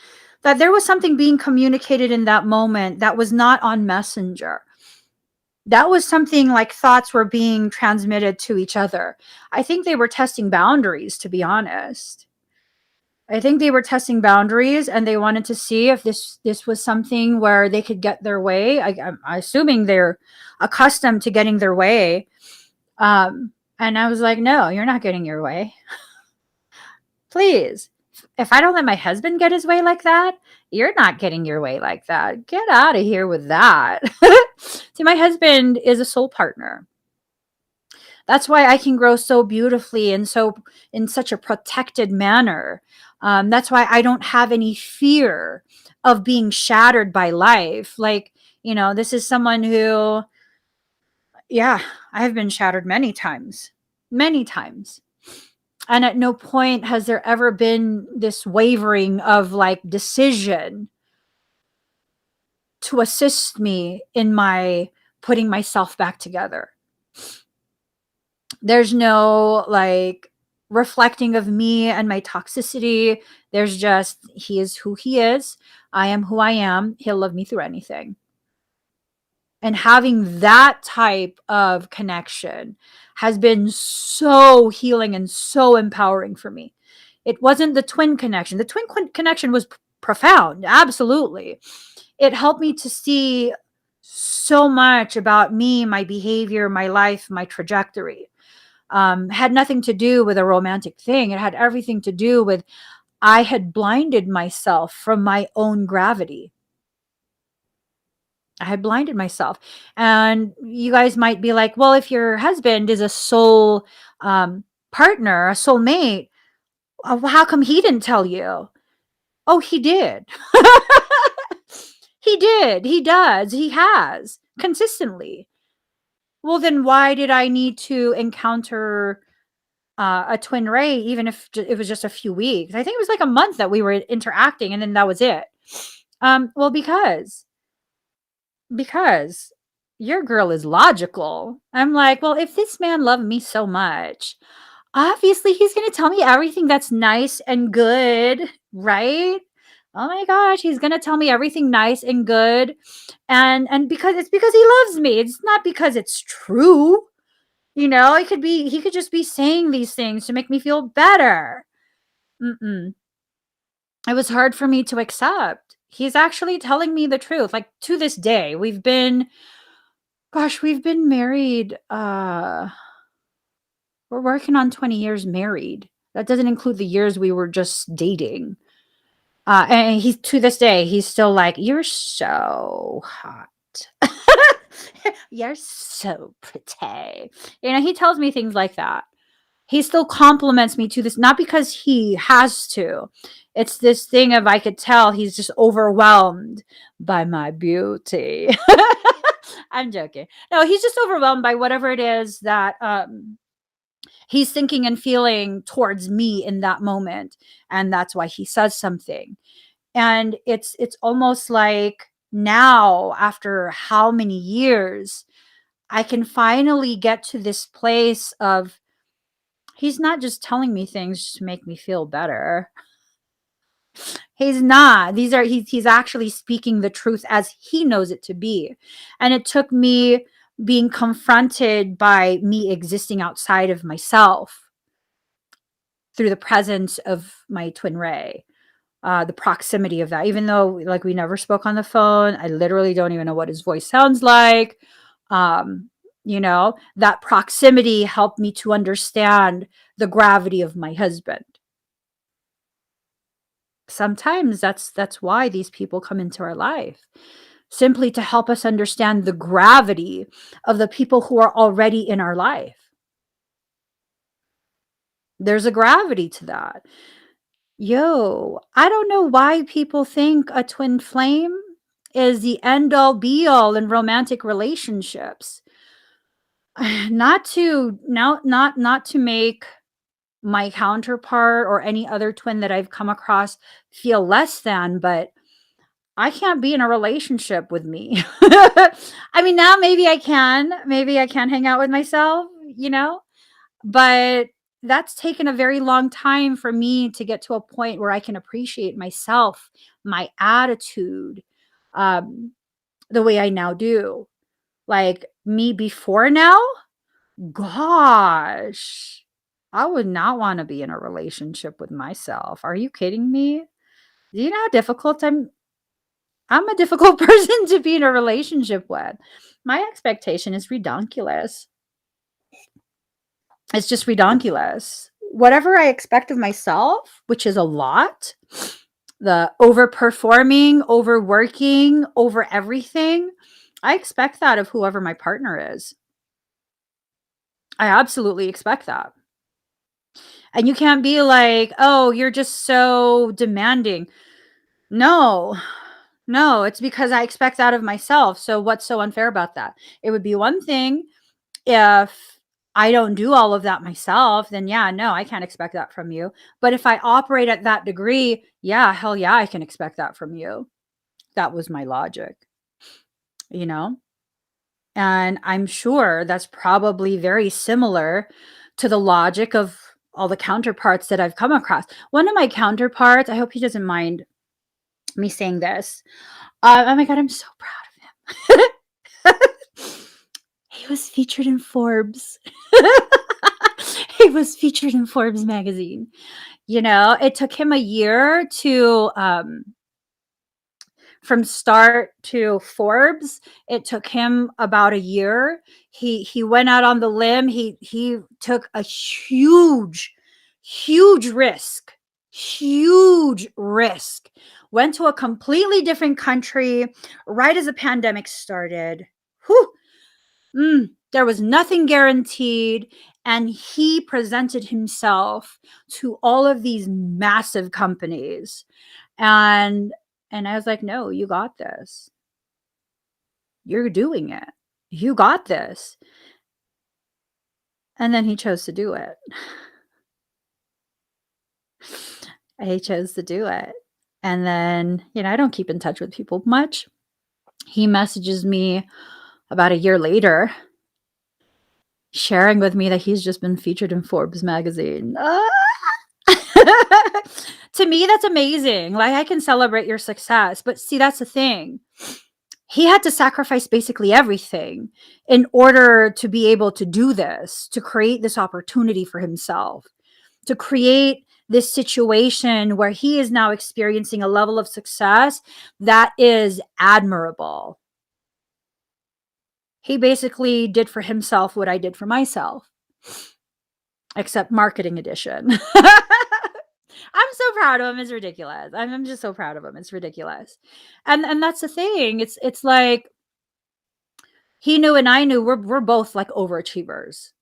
Speaker 1: that there was something being communicated in that moment that was not on Messenger. That was something like thoughts were being transmitted to each other. I think they were testing boundaries, to be honest. I think they were testing boundaries and they wanted to see if this was something where they could get their way. I'm assuming they're accustomed to getting their way. And I was like, no, you're not getting your way. Please. If I don't let my husband get his way like that, you're not getting your way like that. Get out of here with that. See, my husband is a soul partner. That's why I can grow so beautifully and so in such a protected manner. That's why I don't have any fear of being shattered by life. Like, this is someone who, yeah, I have been shattered many times. And at no point has there ever been this wavering of like decision to assist me in my putting myself back together. There's no like reflecting of me and my toxicity. There's just, he is who he is. I am who I am. He'll love me through anything. And having that type of connection has been so healing and so empowering for me. It wasn't the twin connection. The twin connection was profound. Absolutely. It helped me to see so much about me, my behavior, my life, my trajectory. Had nothing to do with a romantic thing. It had everything to do with I had blinded myself from my own gravity. I had blinded myself. And you guys might be like, well, if your husband is a soul partner, a soul mate, how come he didn't tell you? Oh, he did. He did. He does. He has. consistently. Well, then why did I need to encounter a twin ray, even if it was just a few weeks? I think it was like a month that we were interacting, and then that was it. Well, because your girl is logical. I'm like, well, if this man loved me so much, obviously he's going to tell me everything that's nice and good, right? Oh my gosh, he's going to tell me everything nice and good. And because it's because he loves me. It's not because it's true. He could just be saying these things to make me feel better. Mm-mm. It was hard for me to accept. He's actually telling me the truth. Like, to this day, we've been married. We're working on 20 years married. That doesn't include the years we were just dating. And he's to this day, he's still like, "You're so hot. You're so pretty." He tells me things like that. He still compliments me to this, not because he has to. It's this thing of, I could tell he's just overwhelmed by my beauty. I'm joking. No, he's just overwhelmed by whatever it is that he's thinking and feeling towards me in that moment, and that's why he says something. And it's almost like, now, after how many years, I can finally get to this place of, he's not just telling me things to make me feel better. He's not. He's actually speaking the truth as he knows it to be. And it took me being confronted by me existing outside of myself through the presence of my twin ray, the proximity of that. Even though, like, we never spoke on the phone, I literally don't even know what his voice sounds like. Um, that proximity helped me to understand the gravity of my husband. Sometimes that's why these people come into our life, simply to help us understand the gravity of the people who are already in our life. There's a gravity to that. Yo, I don't know why people think a twin flame is the end all be all in romantic relationships. Not to make my counterpart or any other twin that I've come across feel less than, but I can't be in a relationship with me. I mean, now maybe I can. Maybe I can hang out with myself. But that's taken a very long time for me to get to a point where I can appreciate myself, my attitude, um, the way I now do. Like, me before now, gosh, I would not want to be in a relationship with myself. Are you kidding me? Do you know how difficult I'm a difficult person to be in a relationship with. My expectation is redonkulous. It's just redonkulous. Whatever I expect of myself, which is a lot, the overperforming, overworking, over everything, I expect that of whoever my partner is. I absolutely expect that. And you can't be like, "Oh, you're just so demanding." No. No, it's because I expect that of myself. So what's so unfair about that? It would be one thing if I don't do all of that myself, then yeah, no, I can't expect that from you. But if I operate at that degree, yeah, hell yeah, I can expect that from you. That was my logic, you know? And I'm sure that's probably very similar to the logic of all the counterparts that I've come across. One of my counterparts, I hope he doesn't mind me saying this. Oh my God, I'm so proud of him. He was featured in Forbes. He was featured in Forbes magazine. It took him a year to from start to Forbes. It took him about a year. He went out on the limb. He took a huge risk. Huge risk. Went to a completely different country right as the pandemic started. Whew. There was nothing guaranteed, and he presented himself to all of these massive companies, and I was like, "No, you got this. You're doing it. You got this. And then he chose to do it. He chose to do it. And then, I don't keep in touch with people much. He messages me about a year later, sharing with me that he's just been featured in Forbes magazine. To me, that's amazing. Like, I can celebrate your success, but see, that's the thing. He had to sacrifice basically everything in order to be able to do this, to create this opportunity for himself, to create this situation where he is now experiencing a level of success that is admirable. He basically did for himself what I did for myself, except marketing edition. I'm so proud of him. It's ridiculous. I'm just so proud of him. It's ridiculous. And that's the thing. It's like he knew and I knew we're both like overachievers.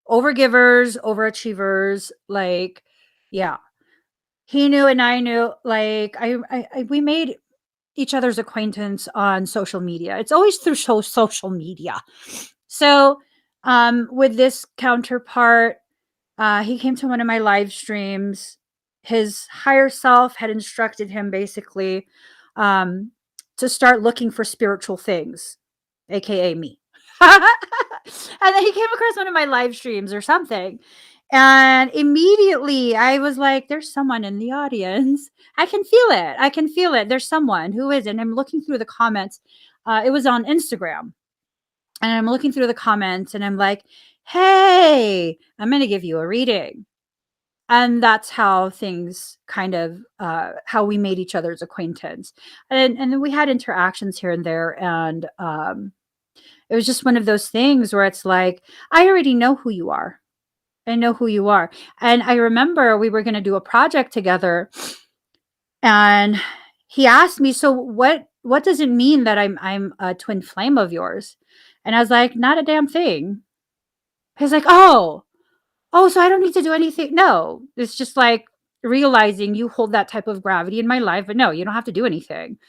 Speaker 1: Overgivers, overachievers, like, yeah. He knew and I knew, like, we made each other's acquaintance on social media. It's always through social media. So, with this counterpart, he came to one of my live streams. His higher self had instructed him basically um, to start looking for spiritual things, aka me. And then he came across one of my live streams or something. And immediately I was like, there's someone in the audience. I can feel it. I can feel it. There's someone who is. And I'm looking through the comments. It was on Instagram. And I'm looking through the comments and I'm like, hey, I'm going to give you a reading. And that's how things kind of, how we made each other's acquaintance. And then we had interactions here and there. And it was just one of those things where it's like, I already know who you are. I know who you are. And I remember we were going to do a project together. And he asked me, so what does it mean that I'm a twin flame of yours? And I was like, not a damn thing. He's like, oh, so I don't need to do anything. No, it's just like realizing you hold that type of gravity in my life, but no, you don't have to do anything.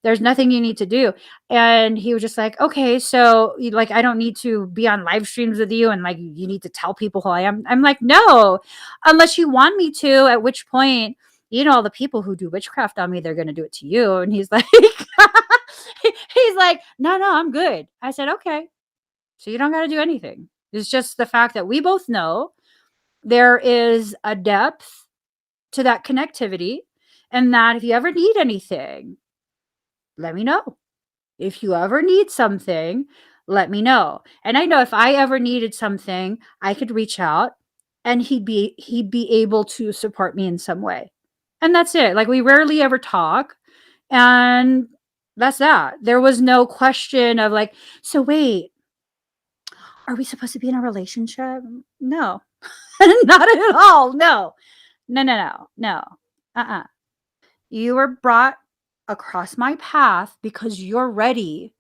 Speaker 1: There's nothing you need to do. And he was just like, okay, so like, I don't need to be on live streams with you. And like, you need to tell people who I am. I'm like, no, unless you want me to, at which point, all the people who do witchcraft on me, they're going to do it to you. And he's like, he's like, no, I'm good. I said, okay, so you don't got to do anything. It's just the fact that we both know there is a depth to that connectivity, and that if you ever need anything, let me know. If you ever need something, let me know. And I know if I ever needed something, I could reach out and he'd be able to support me in some way. And that's it. Like, we rarely ever talk, and that's that. There was no question of like, so wait, are we supposed to be in a relationship? No. Not at all. No. No. Uh-uh. You were brought across my path because you're ready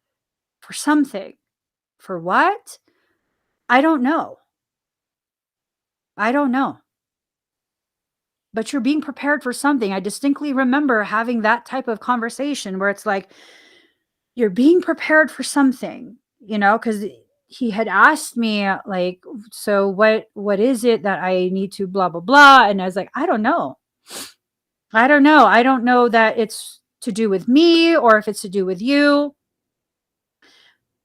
Speaker 1: for something. For what? I don't know. I don't know. But you're being prepared for something. I distinctly remember having that type of conversation where it's like, you're being prepared for something, because he had asked me, like, so what is it that I need to blah, blah, blah. And I was like, I don't know. I don't know. I don't know that it's to do with me or if it's to do with you.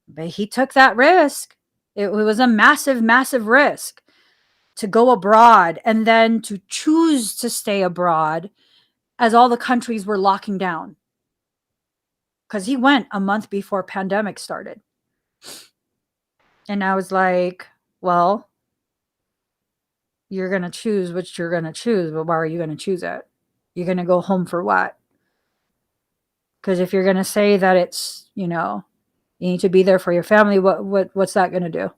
Speaker 1: But he took that risk. It was a massive, massive risk to go abroad and then to choose to stay abroad as all the countries were locking down. Because he went a month before pandemic started. And I was like, well, you're going to choose what you're going to choose, but why are you going to choose it? You're going to go home for what? Because if you're going to say that it's, you need to be there for your family, what's that going to do?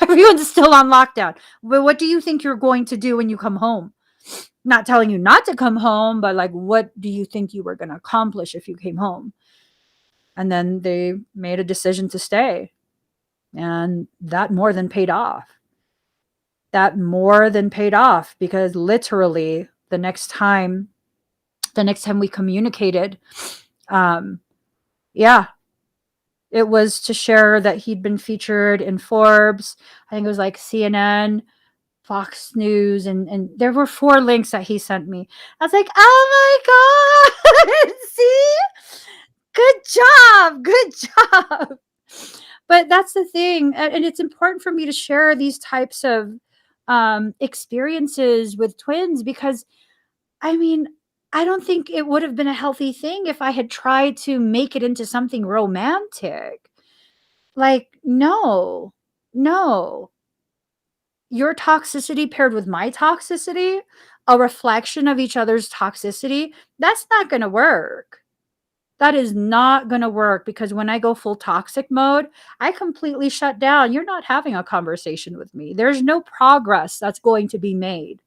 Speaker 1: Everyone's still on lockdown. But what do you think you're going to do when you come home? Not telling you not to come home, but like, what do you think you were going to accomplish if you came home? And then they made a decision to stay. And that more than paid off. That more than paid off, because literally the next time we communicated, yeah, It was to share that he'd been featured in Forbes. I think it was like CNN, Fox News, and there were 4 links that he sent me. I was like, "Oh my god." See? Good job. Good job. But that's the thing, and it's important for me to share these types of experiences with twins because I mean, I don't think it would have been a healthy thing if I had tried to make it into something romantic. Like, no, no. Your toxicity paired with my toxicity, a reflection of each other's toxicity, that's not going to work. That is not going to work because when I go full toxic mode, I completely shut down. You're not having a conversation with me. There's no progress that's going to be made.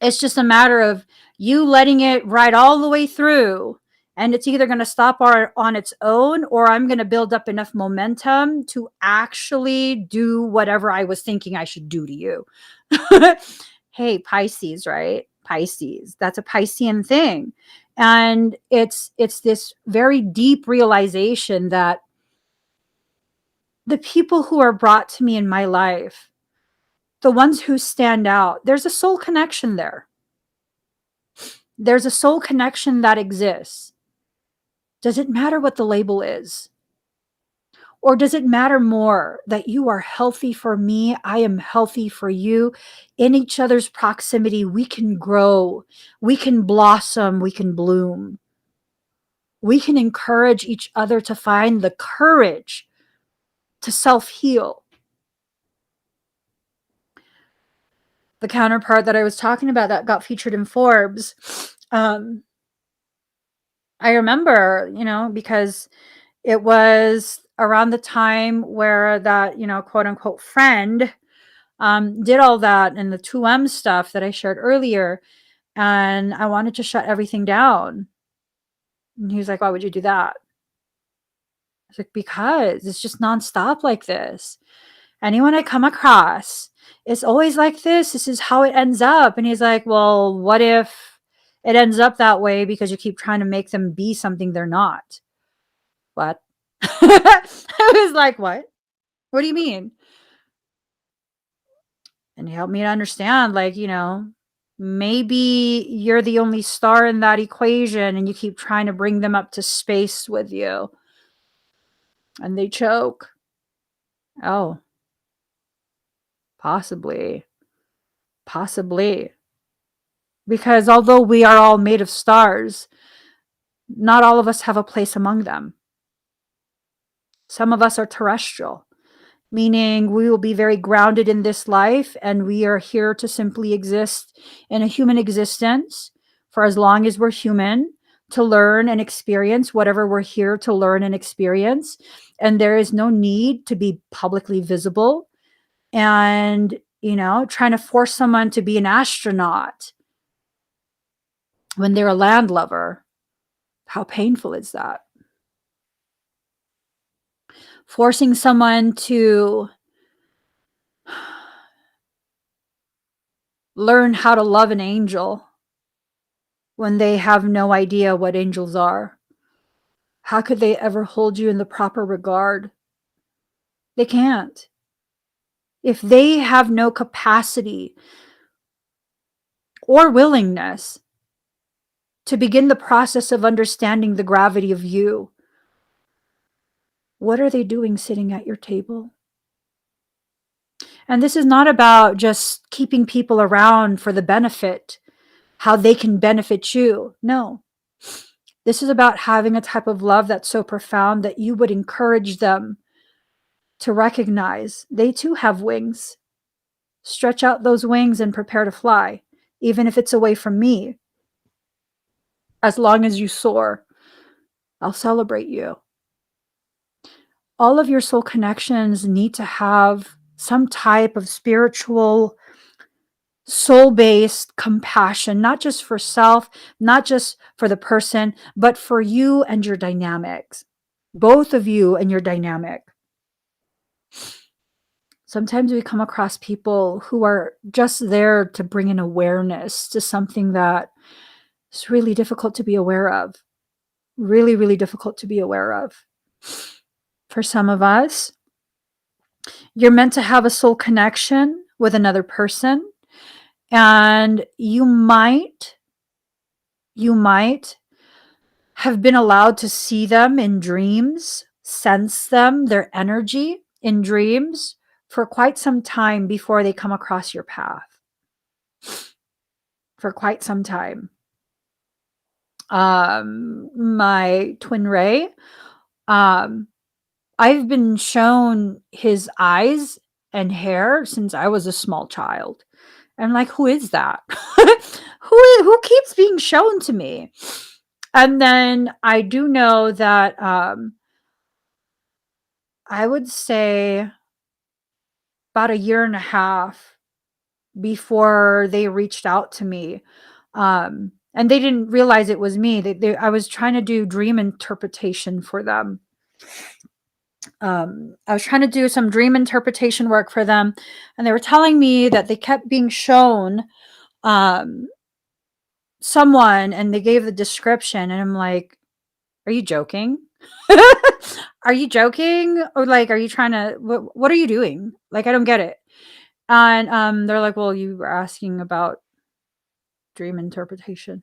Speaker 1: It's just a matter of you letting it ride all the way through. And it's either going to stop on its own or I'm going to build up enough momentum to actually do whatever I was thinking I should do to you. Hey, Pisces, right? Pisces. That's a Piscean thing. And it's this very deep realization that the people who are brought to me in my life, the ones who stand out, there's a soul connection there. There's a soul connection that exists. Does it matter what the label is? Or does it matter more that you are healthy for me? I am healthy for you. In each other's proximity, we can grow, we can blossom, we can bloom. We can encourage each other to find the courage to self heal. The counterpart that I was talking about that got featured in Forbes, I remember, because it was around the time where that, quote unquote friend did all that and the 2M stuff that I shared earlier. And I wanted to shut everything down. And he was like, why would you do that? I was like, because it's just nonstop like this. Anyone I come across, it's always like this. This is how it ends up. And he's like, well, what if it ends up that way because you keep trying to make them be something they're not? What? I was like, what? What do you mean? And he helped me to understand, like, maybe you're the only star in that equation and you keep trying to bring them up to space with you and they choke. Oh, possibly. Possibly. Because although we are all made of stars, not all of us have a place among them. Some of us are terrestrial, meaning we will be very grounded in this life and we are here to simply exist in a human existence for as long as we're human, to learn and experience whatever we're here to learn and experience. And there is no need to be publicly visible and, trying to force someone to be an astronaut when they're a landlubber. How painful is that? Forcing someone to learn how to love an angel when they have no idea what angels are. How could they ever hold you in the proper regard? They can't. If they have no capacity or willingness to begin the process of understanding the gravity of you, what are they doing sitting at your table? And this is not about just keeping people around for the benefit, how they can benefit you. No. This is about having a type of love that's so profound that you would encourage them to recognize they too have wings. Stretch out those wings and prepare to fly, even if it's away from me. As long as you soar, I'll celebrate you. All of your soul connections need to have some type of spiritual, soul-based compassion, not just for self, not just for the person, but for you and your dynamics. Both of you and your dynamic. Sometimes we come across people who are just there to bring an awareness to something that is really difficult to be aware of. Really, really difficult to be aware of. for some of us. You're meant to have a soul connection with another person, and you might have been allowed to see them in dreams, sense them, their energy in dreams for quite some time before they come across your path. For quite some time. My twin Ray, um, I've been shown his eyes and hair since I was a small child. I'm like, who is that? Who keeps being shown to me? And then I do know that I would say about a year and a half before they reached out to me. And they didn't realize it was me. I was trying to do dream interpretation for them. I was trying to do some dream interpretation work for them, and they were telling me that they kept being shown um, someone, and they gave the description, and I'm like, "Are you joking? Are you joking? Or like, are you trying to? What are you doing? Like, I don't get it." And they're like, "Well, you were asking about dream interpretation."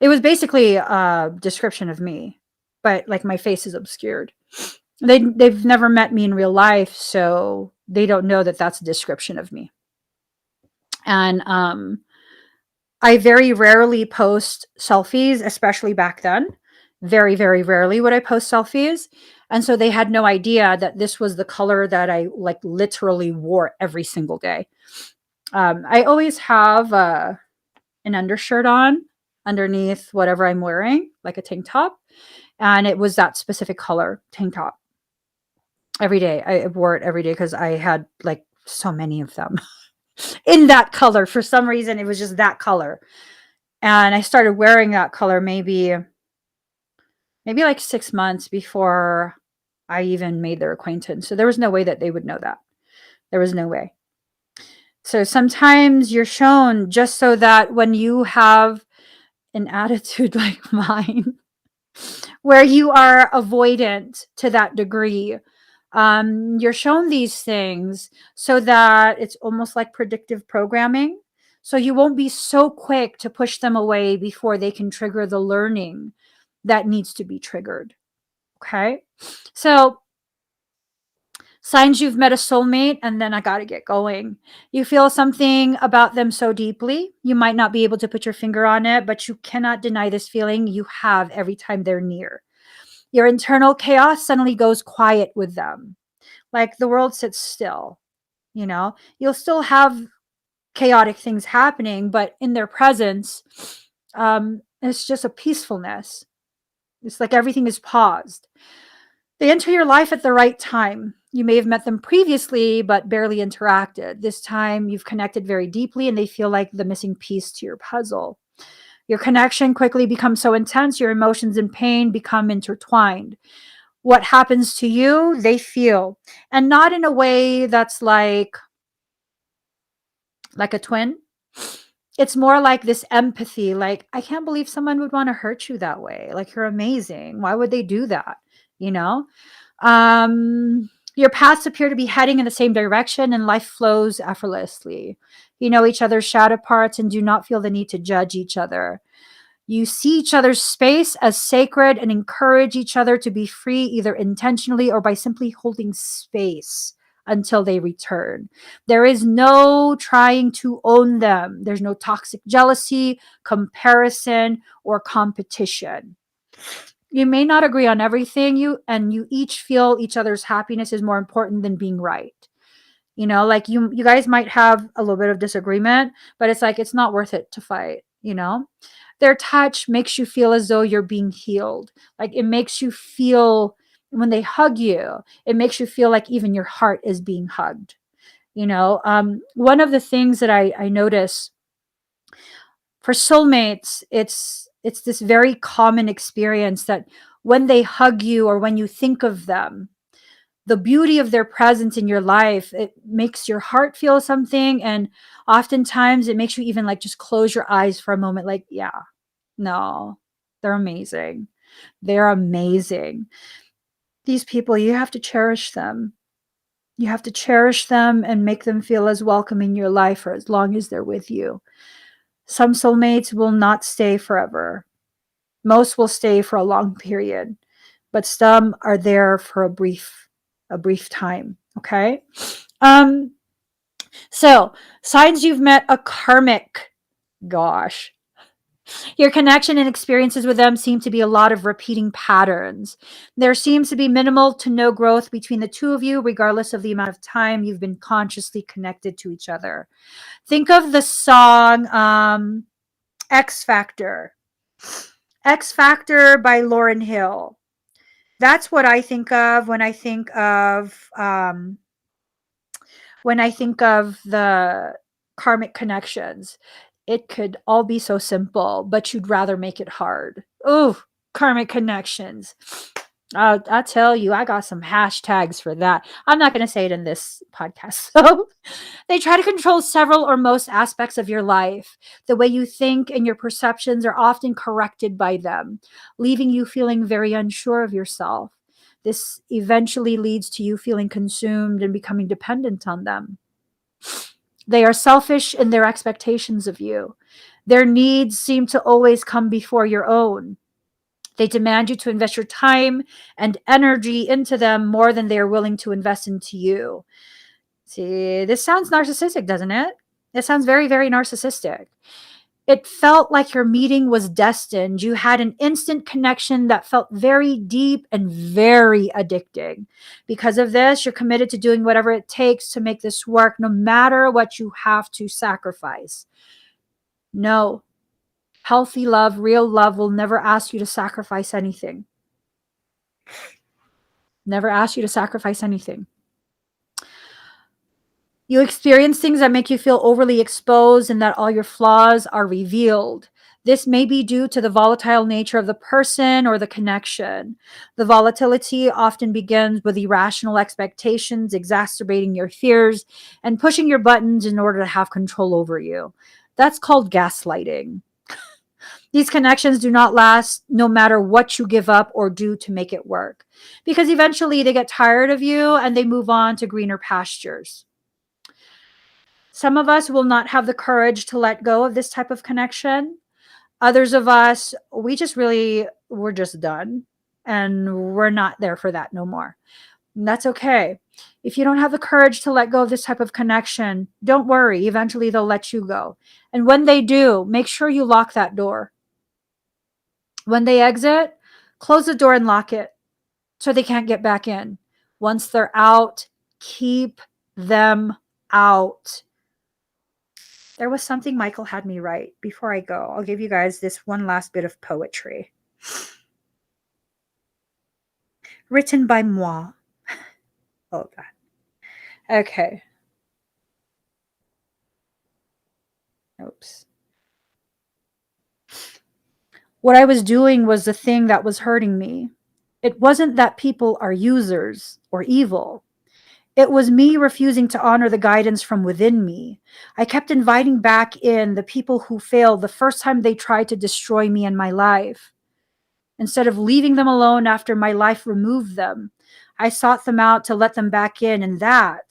Speaker 1: It was basically a description of me, but like my face is obscured. They've never met me in real life, so they don't know that that's a description of me. And I very rarely post selfies, especially back then. Very, very rarely would I post selfies. And so they had no idea that this was the color that I like literally wore every single day. I always have an undershirt on underneath whatever I'm wearing, like a tank top. And it was that specific color tank top every day. I wore it every day because I had like so many of them in that color. For some reason, it was just that color. And I started wearing that color maybe like 6 months before I even made their acquaintance. So there was no way that they would know that. There was no way. So sometimes you're shown just so that when you have an attitude like mine, where you are avoidant to that degree, you're shown these things so that it's almost like predictive programming. So you won't be so quick to push them away before they can trigger the learning that needs to be triggered. Okay. So signs you've met a soulmate, and then I got to get going. You feel something about them so deeply. You might not be able to put your finger on it, but you cannot deny this feeling you have every time they're near. Your internal chaos suddenly goes quiet with them. Like the world sits still, you know? You'll still have chaotic things happening, but in their presence, it's just a peacefulness. It's like everything is paused. They enter your life at the right time. You may have met them previously, but barely interacted. This time, you've connected very deeply, and they feel like the missing piece to your puzzle. Your connection quickly becomes so intense, your emotions and pain become intertwined. What happens to you, they feel. And not in a way that's like a twin. It's more like this empathy, like, I can't believe someone would want to hurt you that way. Like, you're amazing. Why would they do that? You know? Your paths appear to be heading in the same direction, and life flows effortlessly. You know each other's shadow parts and do not feel the need to judge each other. You see each other's space as sacred and encourage each other to be free, either intentionally or by simply holding space until they return. There is no trying to own them. There's no toxic jealousy, comparison, or competition. You may not agree on everything, you each feel each other's happiness is more important than being right. You know, like you guys might have a little bit of disagreement, but it's like it's not worth it to fight, you know? Their touch makes you feel as though you're being healed. Like it makes you feel when they hug you, it makes you feel like even your heart is being hugged. You know, one of the things that I notice for soulmates, it's this very common experience that when they hug you or when you think of them, the beauty of their presence in your life, it makes your heart feel something, and oftentimes it makes you even like just close your eyes for a moment, like, yeah, no, they're amazing. They're amazing. These people, you have to cherish them. You have to cherish them and make them feel as welcome in your life for as long as they're with you. Some soulmates will not stay forever. Most will stay for a long period, but some are there for a brief time. Okay. Um, so signs you've met a karmic. Gosh, your connection and experiences with them seem to be a lot of repeating patterns. There seems to be minimal to no growth between the two of you, regardless of the amount of time you've been consciously connected to each other. Think of the song X Factor. X Factor by Lauryn Hill. That's what I think of when I think of the karmic connections. It could all be so simple, but you'd rather make it hard. Oh, karmic connections. I'll tell you, I got some hashtags for that. I'm not going to say it in this podcast. So they try to control several or most aspects of your life. The way you think and your perceptions are often corrected by them, leaving you feeling very unsure of yourself. This eventually leads to you feeling consumed and becoming dependent on them. They are selfish in their expectations of you. Their needs seem to always come before your own. They demand you to invest your time and energy into them more than they are willing to invest into you. See, this sounds narcissistic, doesn't it? It sounds very, very narcissistic. It felt like your meeting was destined. You had an instant connection that felt very deep and very addicting. Because of this, you're committed to doing whatever it takes to make this work, no matter what you have to sacrifice. No, healthy love, real love will never ask you to sacrifice anything. Never ask you to sacrifice anything. You experience things that make you feel overly exposed and that all your flaws are revealed. This may be due to the volatile nature of the person or the connection. The volatility often begins with irrational expectations, exacerbating your fears and pushing your buttons in order to have control over you. That's called gaslighting. These connections do not last no matter what you give up or do to make it work, because eventually they get tired of you and they move on to greener pastures. Some of us will not have the courage to let go of this type of connection. Others of us, we're just done and we're not there for that no more. And that's okay. If you don't have the courage to let go of this type of connection, don't worry. Eventually they'll let you go. And when they do, make sure you lock that door. When they exit, close the door and lock it so they can't get back in. Once they're out, keep them out. There was something Michael had me write before I go. I'll give you guys this one last bit of poetry. Written by moi. Oh, God. Okay. Oops. What I was doing was the thing that was hurting me. It wasn't that people are users or evil. It was me refusing to honor the guidance from within me. I kept inviting back in the people who failed the first time they tried to destroy me and my life. Instead of leaving them alone after my life removed them, I sought them out to let them back in, and that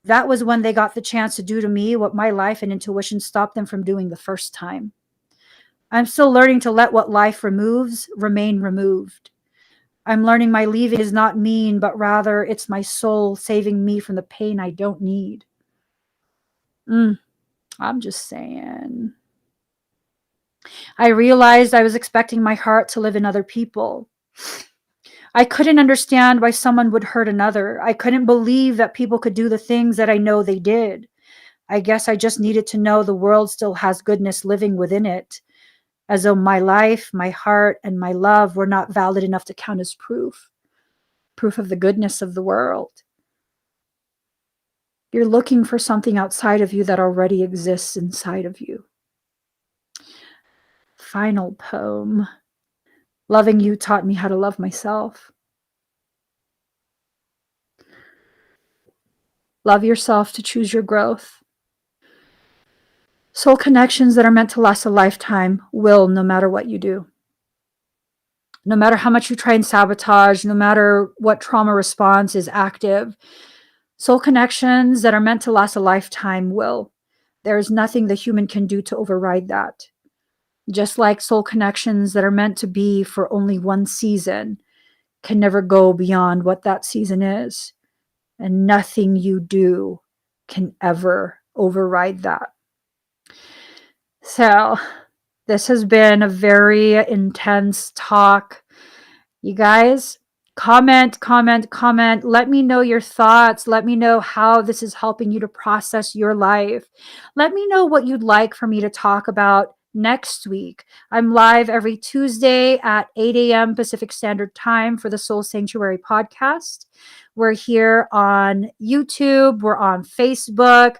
Speaker 1: was when they got the chance to do to me what my life and intuition stopped them from doing the first time. I'm still learning to let what life removes remain removed. I'm learning my leaving is not mean, but rather it's my soul saving me from the pain I don't need. I'm just saying. I realized I was expecting my heart to live in other people. I couldn't understand why someone would hurt another. I couldn't believe that people could do the things that I know they did. I guess I just needed to know the world still has goodness living within it, as though my life, my heart, and my love were not valid enough to count as proof of the goodness of the world. You're looking for something outside of you that already exists inside of you. Final poem. Loving you taught me how to love myself. Love yourself to choose your growth. Soul connections that are meant to last a lifetime will, no matter what you do. No matter how much you try and sabotage, no matter what trauma response is active, soul connections that are meant to last a lifetime will. There is nothing the human can do to override that. Just like soul connections that are meant to be for only one season can never go beyond what that season is. And nothing you do can ever override that. So, this has been a very intense talk. You guys, comment, comment, comment. Let me know your thoughts. Let me know how this is helping you to process your life. Let me know what you'd like for me to talk about next week. I'm live every Tuesday at 8 a.m. Pacific Standard Time for the Soul Sanctuary podcast. We're here on YouTube, we're on Facebook,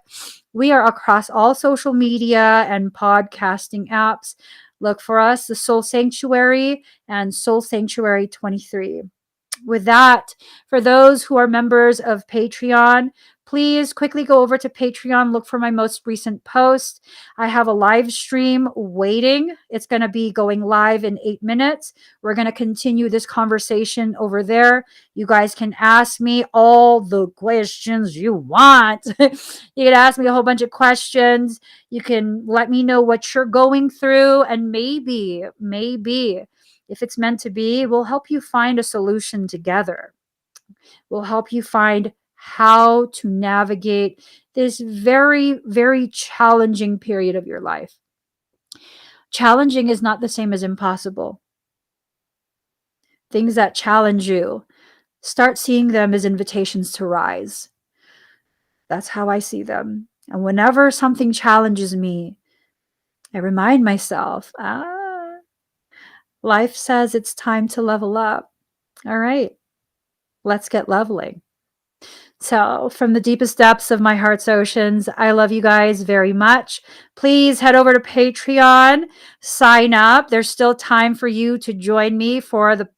Speaker 1: we are across all social media and podcasting apps. Look for us, the Soul Sanctuary and Soul Sanctuary 23. With that, for those who are members of Patreon, please quickly go over to Patreon, look for my most recent post. I have a live stream waiting. It's going to be going live in 8 minutes. We're going to continue this conversation over there. You guys can ask me all the questions you want. You can ask me a whole bunch of questions. You can let me know what you're going through, and maybe, if it's meant to be, we'll help you find a solution together. We'll help you find how to navigate this very, very challenging period of your life. Challenging is not the same as impossible. Things that challenge you, start seeing them as invitations to rise. That's how I see them. And whenever something challenges me, I remind myself, life says it's time to level up. All right, let's get leveling. So, from the deepest depths of my heart's oceans, I love you guys very much. Please head over to Patreon, sign up. There's still time for you to join me for the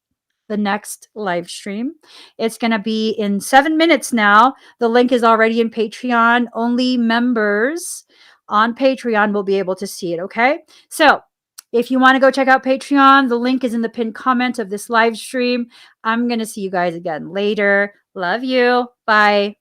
Speaker 1: next live stream. It's going to be in 7 minutes now. The link is already in Patreon. Only members on Patreon will be able to see it, okay? So, if you want to go check out Patreon, the link is in the pinned comment of this live stream. I'm going to see you guys again later. Love you. Bye.